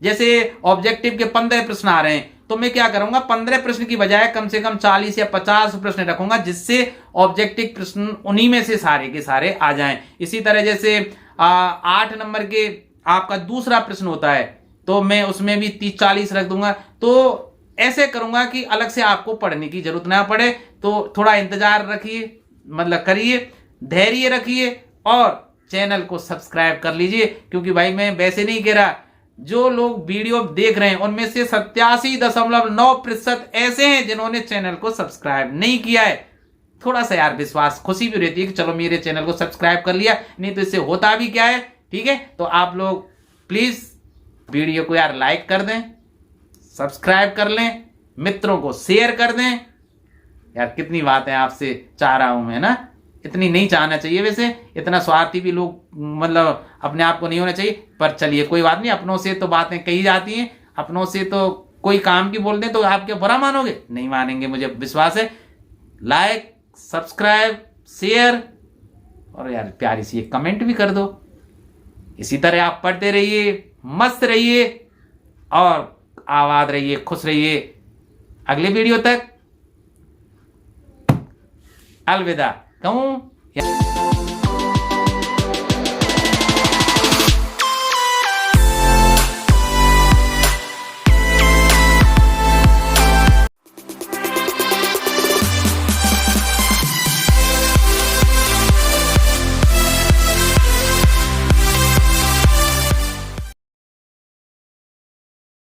जैसे ऑब्जेक्टिव के 15 प्रश्न आ रहे हैं, तो मैं क्या करूंगा, 15 प्रश्न की बजाय कम से कम 40 या 50 प्रश्न रखूंगा, जिससे ऑब्जेक्टिव प्रश्न उन्हीं में से सारे के सारे आ जाएं। इसी तरह जैसे 8 नंबर के आपका दूसरा प्रश्न होता है, तो मैं उसमें भी 30-40 रख दूंगा। तो ऐसे करूंगा कि अलग से आपको पढ़ने की जरूरत ना पड़े। तो थोड़ा इंतजार रखिए, मतलब करिए, धैर्य रखिए और चैनल को सब्सक्राइब कर लीजिए, क्योंकि भाई मैं वैसे नहीं कह रहा, जो लोग वीडियो देख रहे हैं उनमें से 87.9% ऐसे हैं जिन्होंने चैनल को सब्सक्राइब नहीं किया है। थोड़ा सा यार विश्वास, खुशी भी रहती है कि चलो मेरे चैनल को सब्सक्राइब कर लिया, नहीं तो इससे होता भी क्या है। ठीक है, तो आप लोग प्लीज वीडियो को यार लाइक कर दें, सब्सक्राइब कर लें, मित्रों को शेयर कर दें। यार कितनी बातें आपसे चाह रहा हूं मैं ना, इतनी नहीं चाहना चाहिए वैसे, इतना स्वार्थी भी लोग मतलब अपने आप को नहीं होना चाहिए। पर चलिए कोई बात नहीं, अपनों से तो बातें कही जाती हैं, अपनों से तो कोई काम की बोलते हैं तो आप क्या बुरा मानोगे? नहीं मानेंगे, मुझे विश्वास है। लाइक, सब्सक्राइब, शेयर और यार प्यारी सी एक कमेंट भी कर दो। इसी तरह आप पढ़ते रहिए, मस्त रहिए और आबाद रहिए, खुश रहिए। अगले वीडियो तक अलविदा कहूं या